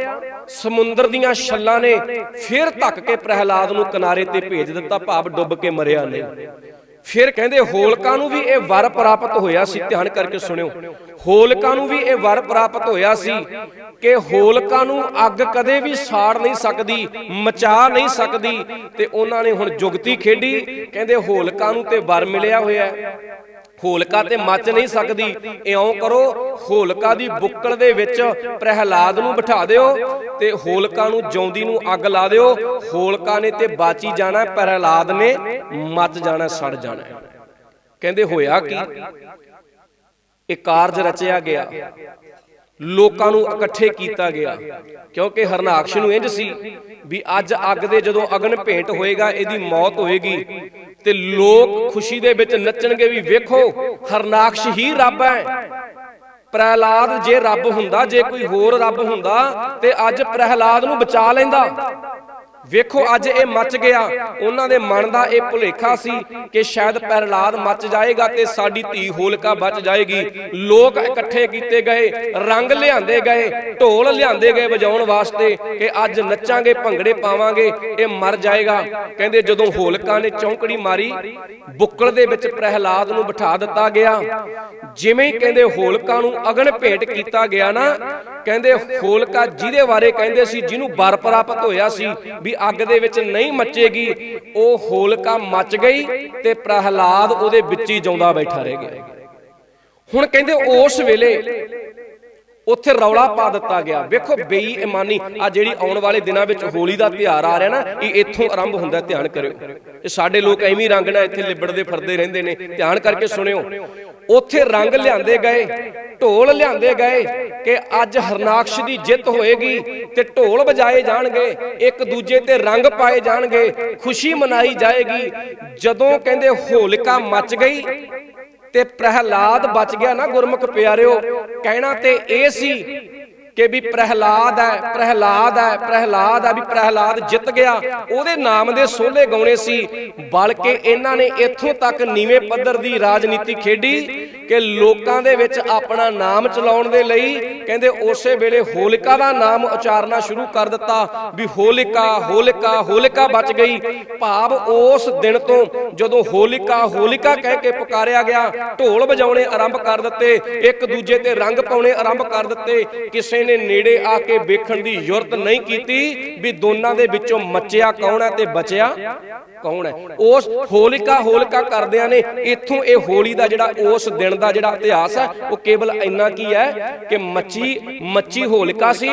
ਸਮੁੰਦਰ ਦੀਆਂ ਛੱਲਾਂ ਨੇ ਫਿਰ ਧੱਕ ਕੇ ਪ੍ਰਹਿਲਾਦ ਨੂੰ ਕਿਨਾਰੇ ਤੇ ਭੇਜ ਦਿੱਤਾ, ਭਾਵ ਡੁੱਬ ਕੇ ਮਰਿਆ ਨਹੀਂ। फिर कहते होलका नूं भी ये वर प्राप्त होया सी, ध्यान करके सुनियो, होलका नूं भी ये वर प्राप्त होया सी कि होलका नूं अग कदे भी साड़ नहीं सकदी, मचा नहीं सकदी। ते उन्हां ने हुण जुगती खेडी, कहते होलका नूं ते वर मिलिया होया, होलका ते मच नहीं सकदी। इउं करो, होलका दी बुक्कल दे विच प्रहलाद नूं बिठा दिओ ते होलका नूं जिउंदी नूं अग ला दिओ। होलका ने ते बाची जाना, प्रहलाद ने मच जाना, सड़ जाना। कहंदे होया कि एक कारज रचिया गया, लोकां नूं इकट्ठे कीता गया, क्योंकि हरनाकश नूं इंज सी भी अज अग दे जदों अगन भेंट होएगा, इहदी मौत होएगी ते लोक खुशी दे विच नच्चणगे भी वेखो हरनाकश ही रब है। प्रहलाद जे रब हुंदा, जे कोई होर रब हुंदा ते अज प्रहलाद नूं बचा लैंदा। वेखो अज ये मच गया। उन्हां दे मन दा ये भुलेखा सी कि शायद प्रहलाद मच जाएगा ते साडी धी होलका बच जाएगी। लोक इकट्ठे कीते गए, रंग लिआंदे गए, ढोल लिआंदे गए वजाउण वास्ते कि अज नच्चांगे, भंगड़े पावांगे, ये मर जाएगा। कहंदे जदों होलका ने चौंकड़ी मारी, बुक्कल दे विच प्रहलाद नूं बिठा दिता गया। जिवें ही कहंदे होलका नूं अगन भेंट कीता गया ना, कहंदे होलका जिहदे बारे कहंदे सी जिहनूं वर प्राप्त होया सी भी अग दे विच नहीं मचेगी, ਉਹ ਹੋਲਕਾ मच गई ते प्रहलाद ਉਹਦੇ ਵਿੱਚ ਹੀ ਜਿਉਂਦਾ बैठा रह गया। ਹੁਣ ਕਹਿੰਦੇ ਉਸ ਵੇਲੇ ਉੱਥੇ ਰੌਲਾ ਪਾ ਦਿੱਤਾ ਗਿਆ। ਵੇਖੋ ਬੇਈਮਾਨੀ ਆ ਜਿਹੜੀ ਆਉਣ ਵਾਲੇ ਦਿਨਾਂ ਵਿੱਚ ਹੋਲੀ ਦਾ ਤਿਉਹਾਰ ਆ ਰਿਹਾ ਨਾ, ਇਹ ਇੱਥੋਂ ਆਰੰਭ ਹੁੰਦਾ। ਧਿਆਨ ਕਰਿਓ, ਇਹ ਸਾਡੇ ਲੋਕ ਐਵੇਂ ਰੰਗ ਨਾਲ ਇੱਥੇ ਲਿਬੜਦੇ ਫਿਰਦੇ ਰਹਿੰਦੇ ਨੇ। ਧਿਆਨ ਕਰਕੇ ਸੁਣਿਓ, ਉੱਥੇ ਰੰਗ ਲਿਆਂਦੇ ਗਏ, ਢੋਲ ਲਿਆਂਦੇ ਗਏ ਕਿ ਅੱਜ ਹਰਨਾਕਸ਼ ਦੀ ਜਿੱਤ ਹੋਏਗੀ ਤੇ ਢੋਲ ਵਜਾਏ ਜਾਣਗੇ, ਇੱਕ ਦੂਜੇ ਤੇ ਰੰਗ ਪਾਏ ਜਾਣਗੇ, ਖੁਸ਼ੀ ਮਨਾਈ ਜਾਏਗੀ। ਜਦੋਂ ਕਹਿੰਦੇ ਹੋਲਿਕਾ ਮਚ ਗਈ ਤੇ प्रहलाद बच गया ना, गुरमुख प्यारिओ, कहना ते ये सी कि भी प्रहलाद है, प्रहलाद है, प्रहलाद है, भी प्रहलाद जित गया। ਉਹਦੇ नाम दे सोले गाउने सी, बल्कि इन्हां ने इत्थों तक नीवें पद्धर दी राजनीति खेडी कि लोकां दे विच अपना नाम चलाउण दे लई कहंदे उसे वेले होलिका दा नाम उचारना शुरू कर दिता भी होलिका होलिका होलिका बच गई। भाव उस दिन तो जदों होलिका होलिका कह के पुकारिया गया, ढोल वजाउणे आरंभ कर दिते, एक दूजे ते रंग पाउणे आरंभ कर दिते। किसे ने नेड़े आके वेखण दी जुरत नहीं कीती भी दोनां दे विचों मचिया कौन है ते बचिया कौन है। उस होलिका होलिका करदियां ने इत्थों ये होली दा जिहड़ा उस दिन दा जिहड़ा इतिहास है वो केवल इन्ना की है कि मच्छी होलिका सी,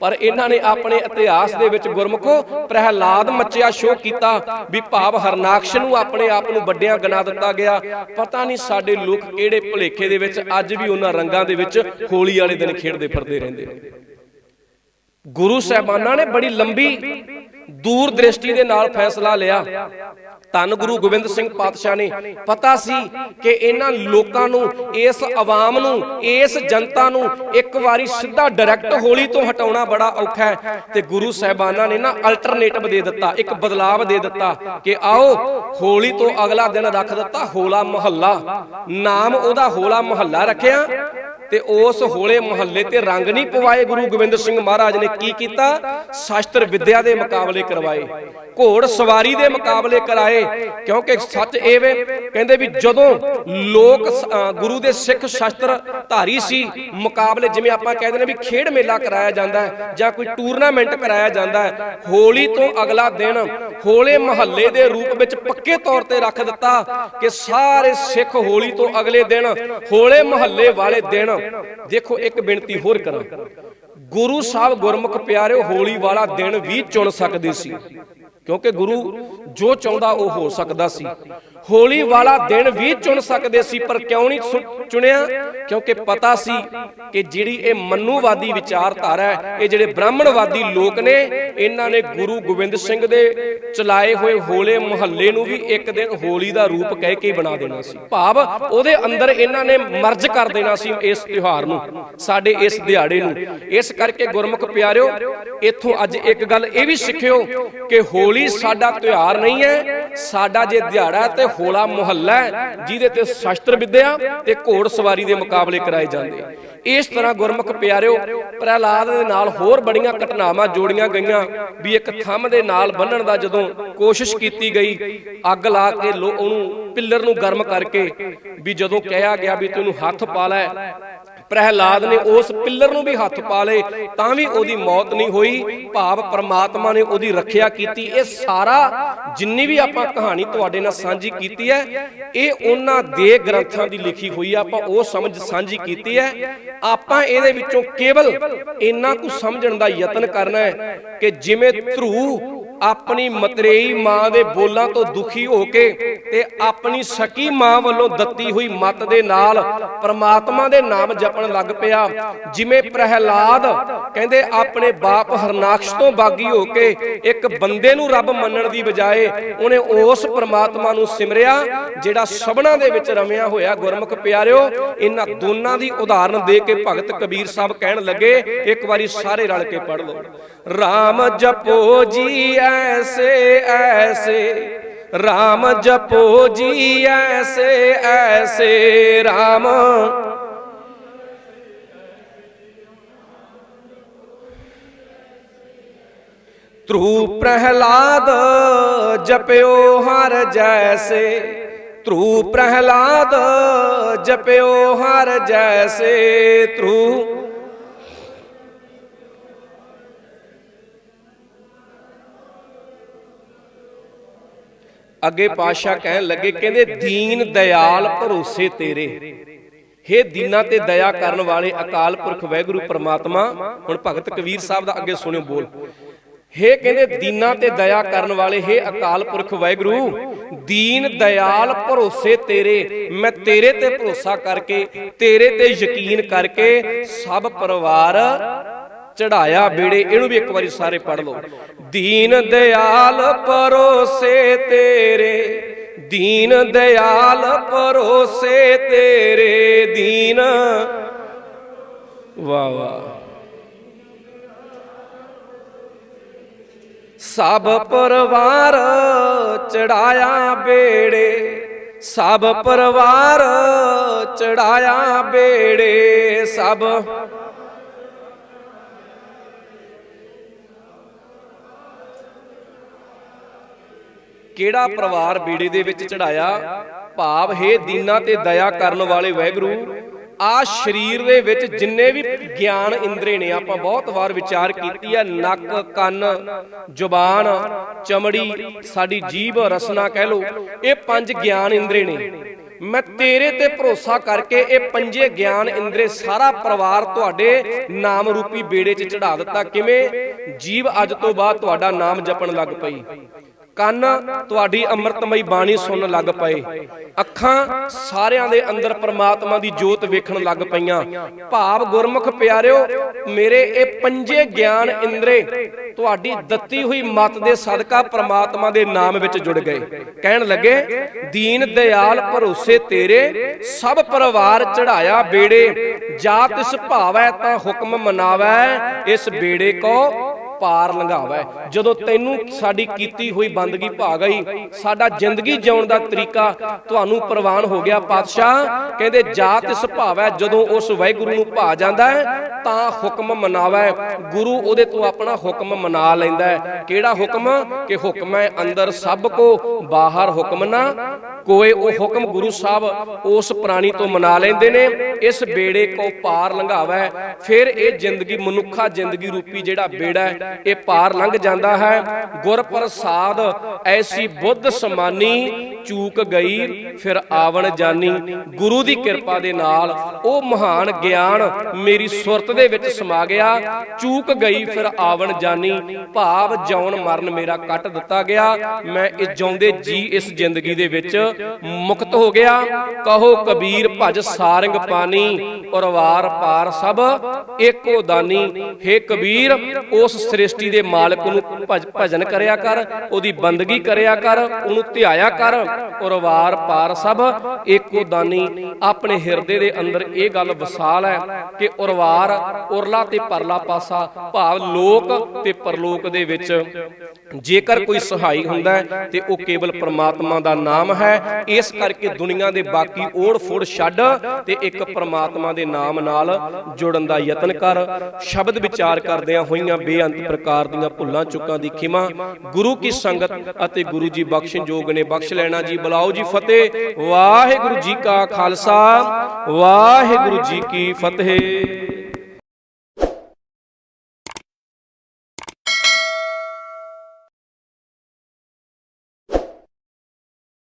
पर इन्हां ने अपने इतिहास दे विच गुरमुखो प्रहलाद मचिया शो कीता भी भाव हरनाकश नूं अपने आप नूं वड्डियां गिना दिता गया। पता नहीं साडे लोक किहड़े भुलेखे दे विच अज भी उन्हां रंगां दे विच होली वाले दिन खेडदे फिरदे रहिंदे। गुरु साहिबाना ने बड़ी लंबी दूर दृष्टि दे नाल फैसला लिया। धन गुरु गोबिंद सिंह पातशाह ने पता सी कि इन्हां लोकां नूं, इस आवाम नूं, इस जनता नूं एक वारी सीधा डायरैक्ट होली तो हटाउणा बड़ा औखा है। ते गुरु साहिबाना ने ना अल्टरनेटिव दे दिता, एक बदलाव दे दिता कि आओ होली तो अगला दिन रख दिता होला महल्ला। नाम ओदा होला महल्ला रखिया ते उस होले महल्ले ते रंग नहीं पवाए। गुरु गोबिंद सिंह महाराज ने की कीता, शास्त्र विद्या दे मुकाबले करवाए, घोड़ सवारी दे मुकाबले कराए। क्योंकि सच एवे कहंदे भी जदों लोक गुरु दे सिख शास्त्र धारी सी, मुकाबले जिवें आपां कहदे ने भी खेड मेला कराया जांदा है जां कोई टूरनामेंट कराया जांदा है, होली तो अगला दिन होले महल्ले दे रूप विच पक्के तौर ते रख दिता कि सारे सिख होली तो अगले दिन होले महल्ले वाले दिन। देखो एक बेनती होर करा, गुरु साहब गुरमुख प्यारे होली वाला दिन भी चुन सकदे सी, क्योंकि गुरु जो चाहता वो हो सकता सी। होली वाला दिन भी चुन सकते सी, पर क्यों नहीं चुनिया? क्योंकि पता सी कि जिहड़ी ये मनुवादी विचारधारा है, ये जिहड़े ब्राह्मणवादी लोग ने, इन्हां ने गुरु गोबिंद सिंह दे चलाए हुए होले महल्ले नूं भी एक दिन होली दा रूप कह के बना देना सी। भाव उहदे अंदर इन्हां ने मर्ज कर देना सी इस त्योहार नूं, साडे इस दिहाड़े नूं। इस करके गुरमुख प्यारिओ, इत्थों अज एक गल ये भी सिੱਖਿਓ कि होली साडा त्योहार नहीं है, साडा जे दिहाड़ा है ते ਹੋਲਾ ਮੁਹੱਲਾ ਜਿਹਦੇ ਤੇ ਸ਼ਸਤਰ ਵਿਦਿਆ ਤੇ ਘੋੜ ਸਵਾਰੀ ਦੇ ਮੁਕਾਬਲੇ ਕਰਾਏ ਜਾਂਦੇ। ਇਸ ਤਰ੍ਹਾਂ ਗੁਰਮੁਖ ਪਿਆਰਿਓ ਪ੍ਰਹਿਲਾਦ ਦੇ ਨਾਲ ਹੋਰ ਬੜੀਆਂ ਘਟਨਾਵਾਂ ਜੋੜੀਆਂ ਗਈਆਂ ਵੀ ਇੱਕ ਥੰਮ ਦੇ ਨਾਲ ਬੰਨਣ ਦਾ ਜਦੋਂ ਕੋਸ਼ਿਸ਼ ਕੀਤੀ ਗਈ, ਅੱਗ ਲਾ ਕੇ ਉਹਨੂੰ ਪਿੱਲਰ ਨੂੰ ਗਰਮ ਕਰਕੇ ਵੀ ਜਦੋਂ ਕਿਹਾ ਗਿਆ ਵੀ ਤੈਨੂੰ ਹੱਥ ਪਾ ਲੈ, ਪ੍ਰਹਿਲਾਦ ਨੇ ਉਸ ਪਿੱਲਰ ਨੂੰ ਵੀ ਹੱਥ ਪਾ ਲਏ ਤਾਂ ਵੀ ਉਹਦੀ ਮੌਤ ਨਹੀਂ ਹੋਈ, ਭਾਵ ਪ੍ਰਮਾਤਮਾ ਨੇ ਉਹਦੀ ਰੱਖਿਆ ਕੀਤੀ। ਇਹ ਸਾਰਾ ਜਿੰਨੀ ਵੀ ਆਪਾਂ ਕਹਾਣੀ ਤੁਹਾਡੇ ਨਾਲ ਸਾਂਝੀ ਕੀਤੀ ਹੈ ਇਹ ਉਹਨਾਂ ਦੇ ਗ੍ਰੰਥਾਂ ਦੀ ਲਿਖੀ ਹੋਈ ਆ, ਆਪਾਂ ਉਹ ਸਮਝ ਸਾਂਝੀ ਕੀਤੀ ਹੈ। ਆਪਾਂ ਇਹਦੇ ਵਿੱਚੋਂ ਕੇਵਲ ਇੰਨਾ ਕੁ ਸਮਝਣ ਦਾ ਯਤਨ ਕਰਨਾ ਹੈ ਕਿ ਜਿਵੇਂ ਧਰੂ ਆਪਣੀ ਮਤਰੇਈ ਮਾਂ ਦੇ ਬੋਲਾਂ ਤੋਂ ਦੁਖੀ ਹੋ ਕੇ ਤੇ ਆਪਣੀ ਸਕੀ ਮਾਂ ਵੱਲੋਂ ਦਿੱਤੀ ਹੋਈ ਮੱਤ ਦੇ ਨਾਲ ਪ੍ਰਮਾਤਮਾ ਦੇ ਨਾਮ ਜਪਣ ਲੱਗ ਪਿਆ, ਜਿਵੇਂ ਪ੍ਰਹਿਲਾਦ ਕਹਿੰਦੇ ਆਪਣੇ ਬਾਪ ਹਰਨਾਕਸ਼ ਤੋਂ ਬਾਗੀ ਹੋ ਕੇ ਇੱਕ ਬੰਦੇ ਨੂੰ ਰੱਬ ਮੰਨਣ ਦੀ ਬਜਾਏ ਉਹਨੇ ਉਸ ਪ੍ਰਮਾਤਮਾ ਨੂੰ ਸਿਮਰਿਆ ਜਿਹੜਾ ਸਭਨਾਂ ਦੇ ਵਿੱਚ ਰਮਿਆ ਹੋਇਆ। ਗੁਰਮੁਖ ਪਿਆਰਿਓ ਇਹਨਾਂ ਦੋਨਾਂ ਦੀ ਉਦਾਹਰਨ ਦੇ ਕੇ ਭਗਤ ਕਬੀਰ ਸਾਹਿਬ ਕਹਿਣ ਲੱਗੇ, ਇੱਕ ਵਾਰੀ ਸਾਰੇ ਰਲ ਕੇ ਪੜ੍ਹ ਲਓ। ਰਾਮ ਜਪੋ ਜੀ ऐसे ऐसे, राम जपो जी ऐसे ऐसे, राम ध्रुव प्रहलाद जप्यो हर जैसे, ध्रुव प्रहलाद जप्यो हर जैसे, ध्रुव ਅੱਗੇ ਪਾਤਸ਼ਾਹ ਕਹਿਣ ਲੱਗੇ, ਕਹਿੰਦੇ ਦੀਨ ਦਿਆਲ ਭਰੋਸੇ ਤੇਰੇ, ਹੇ ਦੀਨਾਂ ਤੇ ਦਇਆ ਕਰਨ ਵਾਲੇ ਅਕਾਲ ਪੁਰਖ ਵਾਹਿਗੁਰੂ ਪ੍ਰਮਾਤਮਾ। ਹੁਣ ਭਗਤ ਕਬੀਰ ਸਾਹਿਬ ਦਾ ਅੱਗੇ ਸੁਣਿਓ ਬੋਲ, ਹੇ ਕਹਿੰਦੇ ਦੀਨਾਂ ਤੇ ਦਇਆ ਕਰਨ ਵਾਲੇ ਹੇ ਅਕਾਲ ਪੁਰਖ ਵਾਹਿਗੁਰੂ, ਦੀਨ ਦਿਆਲ ਭਰੋਸੇ ਤੇਰੇ, ਮੈਂ ਤੇਰੇ ਤੇ ਭਰੋਸਾ ਕਰਕੇ ਤੇਰੇ ਤੇ ਯਕੀਨ ਕਰਕੇ ਸਭ ਪਰਿਵਾਰ ਚੜਾਇਆ ਬੇੜੇ। ਇਹਨੂੰ ਵੀ ਇੱਕ ਵਾਰੀ ਸਾਰੇ ਪੜ੍ਹ ਲਓ। ਦੀਨ ਦਿਆਲ ਭਰੋਸੇ ਤੇਰੇ, ਦੀਨ ਦਿਆਲ ਭਰੋਸੇ ਤੇਰੇ, ਦੀਨ ਵਾਹ ਵਾਹ, ਸਭ ਪਰਿਵਾਰ ਚੜਾਇਆ ਬੇੜੇ, ਸਭ ਪਰਿਵਾਰ ਚੜਾਇਆ ਬੇੜੇ, ਸਭ ਕਿਹੜਾ ਪਰਿਵਾਰ ਬੇੜੇ ਦੇ ਵਿੱਚ ਚੜਾਇਆ, ਭਾਵ ਹੈ ਦੀਨਾਂ ਤੇ ਦਇਆ ਕਰਨ ਵਾਲੇ ਵਾਹਿਗੁਰੂ। ਆ ਸਰੀਰ ਦੇ ਵਿੱਚ ਜਿੰਨੇ ਵੀ ਗਿਆਨ ਇੰਦਰੀ ਨੇ, ਆਪਾਂ ਬਹੁਤ ਵਾਰ ਵਿਚਾਰ ਕੀਤੀ ਹੈ, ਨੱਕ, ਕੰਨ, ਜ਼ੁਬਾਨ, ਚਮੜੀ, ਸਾਡੀ ਜੀਭ, ਰਸਨਾ ਕਹਿ ਲਓ, ਇਹ 5 ਗਿਆਨ ਇੰਦਰੀ ਨੇ। ਮੈਂ ਤੇਰੇ ਤੇ ਭਰੋਸਾ ਕਰਕੇ ਇਹ 5 ਗਿਆਨ ਇੰਦਰੀ ਸਾਰਾ ਪਰਿਵਾਰ ਤੁਹਾਡੇ ਨਾਮ ਰੂਪੀ ਬੇੜੇ 'ਚ ਚੜਾ ਦਿੱਤਾ। ਕਿਵੇਂ? ਜੀਭ ਅੱਜ ਤੋਂ ਬਾਅਦ ਤੁਹਾਡਾ ਨਾਮ ਜਪਣ ਲੱਗ ਪਈ, ਕੰਨ ਤੁਹਾਡੀ ਅੰਮ੍ਰਿਤਮਈ ਬਾਣੀ ਸੁਣਨ ਲੱਗ ਪਏ, ਅੱਖਾਂ ਸਾਰਿਆਂ ਦੇ ਅੰਦਰ ਪ੍ਰਮਾਤਮਾ ਦੀ ਜੋਤ ਵੇਖਣ ਲੱਗ ਪਈਆਂ। ਭਾਵ ਗੁਰਮੁਖ ਪਿਆਰਿਓ ਮੇਰੇ ਇਹ 5 ਗਿਆਨ ਇੰਦਰੀ ਤੁਹਾਡੀ ਦਿੱਤੀ ਹੋਈ ਮੱਤ ਦੇ ਸਦਕਾ ਪ੍ਰਮਾਤਮਾ ਦੇ ਨਾਮ ਵਿੱਚ ਜੁੜ ਗਏ। ਕਹਿਣ ਲੱਗੇ ਦੀਨ ਦਿਆਲ ਭਰੋਸੇ ਤੇਰੇ, ਸਭ ਪਰਿਵਾਰ ਚੜਾਇਆ ਬੇੜੇ, ਜਾ ਤਿਸ ਭਾਵੈ ਤਾਂ ਹੁਕਮ ਮਨਾਵੈ, ਇਸ ਬੇੜੇ ਕੋ ਪਾਰ ਲੰਘਾਵਾ। ਜਦੋਂ ਤੈਨੂੰ ਸਾਡੀ ਕੀਤੀ ਹੋਈ ਬੰਦਗੀ ਭਾ ਗਈ, ਸਾਡਾ ਜ਼ਿੰਦਗੀ ਜਿਉਣ ਦਾ ਤਰੀਕਾ ਤੁਹਾਨੂੰ ਪ੍ਰਵਾਨ ਹੋ ਗਿਆ। ਪਾਤਸ਼ਾਹ ਕਹਿੰਦੇ ਜਾਤ ਇਸ ਭਾਵੈ, ਜਦੋਂ ਉਸ ਵਾਹਿਗੁਰੂ ਨੂੰ ਭਾ ਜਾਂਦਾ ਹੈ ਤਾਂ ਹੁਕਮ ਮਨਾਵੇ। ਗੁਰੂ ਉਹਦੇ ਤੋਂ ਆਪਣਾ ਹੁਕਮ ਮਨਾ ਲੈਂਦਾ ਹੈ। ਕਿਹੜਾ ਹੁਕਮ? ਕਿ ਹੁਕਮ ਹੈ ਅੰਦਰ ਸਭ ਕੋ, ਬਾਹਰ ਹੁਕਮ ਨਾ ਕੋਏ। ਉਹ ਹੁਕਮ ਗੁਰੂ ਸਾਹਿਬ ਉਸ ਪ੍ਰਾਣੀ ਤੋਂ ਮਨਾ ਲੈਂਦੇ ਨੇ, ਇਸ ਬੇੜੇ ਕੋ ਪਾਰ ਲੰਘਾਵੇ। ਫਿਰ ਇਹ ਜ਼ਿੰਦਗੀ ਮਨੁੱਖਾ ਜ਼ਿੰਦਗੀ ਰੂਪੀ ਜਿਹੜਾ ਬੇੜਾ ਇਹ ਪਾਰ ਲੰਘ ਜਾਂਦਾ ਹੈ। ਗੁਰ ਪ੍ਰਸਾਦ ਐਸੀ ਬੁੱਧ ਸਮਾਨੀ, ਚੂਕ ਗਈ ਫਿਰ ਆਵਣ ਜਾਨੀ। ਗੁਰੂ ਦੀ ਕਿਰਪਾ ਦੇ ਨਾਲ ਉਹ ਮਹਾਨ ਗਿਆਨ ਮੇਰੀ ਸੁਰਤ ਦੇ ਵਿੱਚ ਸਮਾ ਗਿਆ। ਚੂਕ ਗਈ ਫਿਰ ਆਵਣ ਜਾਨੀ, ਭਾਵ ਜਿਉਣ ਮਰਨ ਮੇਰਾ ਕੱਟ ਦਿੱਤਾ ਗਿਆ। ਮੈਂ ਇਹ ਜਿਉਂਦੇ ਜੀ ਇਸ ਜ਼ਿੰਦਗੀ ਦੇ ਵਿੱਚ ਮੁਕਤ ਹੋ ਗਿਆ। ਕਹੋ ਕਬੀਰ ਭਜ ਸਾਰੰਗ ਪਾਨੀ, ਔਰ ਵਾਰ ਪਾਰ ਸਭ ਏਕੋ ਦਾਨੀ। हे ਕਬੀਰ ਉਸ ਸ੍ਰਿਸ਼ਟੀ ਦੇ ਮਾਲਕ ਨੂੰ ਭਜਨ ਕਰਿਆ ਕਰ, ਉਹਦੀ ਬੰਦਗੀ ਕਰਿਆ ਕਰ, ਉਹਨੂੰ ਧਿਆਇਆ ਕਰ। ਔਰ ਵਾਰ ਪਾਰ ਸਭ ਏਕੋ ਦਾਨੀ। ਆਪਣੇ ਹਿਰਦੇ ਦੇ ਅੰਦਰ ਇਹ ਗੱਲ ਵਸਾਲ ਹੈ ਕਿ ਉਰਵਾਰ ਉਰਲਾ ਤੇ ਪਰਲਾ ਪਾਸਾ, ਭਾਵ ਲੋਕ ਤੇ ਪਰਲੋਕ ਦੇ ਵਿੱਚ ਜੇਕਰ ਕੋਈ ਸਹਾਈ ਹੁੰਦਾ ਹੈ ਤੇ ਉਹ ਕੇਵਲ ਪ੍ਰਮਾਤਮਾ ਦਾ ਨਾਮ ਹੈ। ਇਸ ਕਰਕੇ ਦੁਨੀਆ ਦੇ ਬਾਕੀ ਓੜ ਫੋੜ ਛੱਡ ਤੇ ਇੱਕ ਪ੍ਰਮਾਤਮਾ ਦੇ ਨਾਮ ਨਾਲ ਜੁੜਨ ਦਾ ਯਤਨ ਕਰ। ਸ਼ਬਦ ਵਿਚਾਰ ਕਰਦਿਆਂ ਹੋਈਆਂ ਬੇਅੰਤ ਪ੍ਰਕਾਰ ਦੀਆਂ ਭੁੱਲਾਂ ਚੁੱਕਾਂ ਦੀ ਖਿਮਾ ਗੁਰੂ ਕੀ ਸੰਗਤ ਅਤੇ ਗੁਰੂ ਜੀ ਬਖਸ਼ਣ ਯੋਗ ਨੇ ਬਖਸ਼ ਲੈਣਾ ਜੀ। ਬੁਲਾਓ ਜੀ ਫਤਿਹ। ਵਾਹਿਗੁਰੂ ਜੀ ਕਾ ਖਾਲਸਾ, ਵਾਹਿਗੁਰੂ ਜੀ ਕੀ ਫਤਿਹ।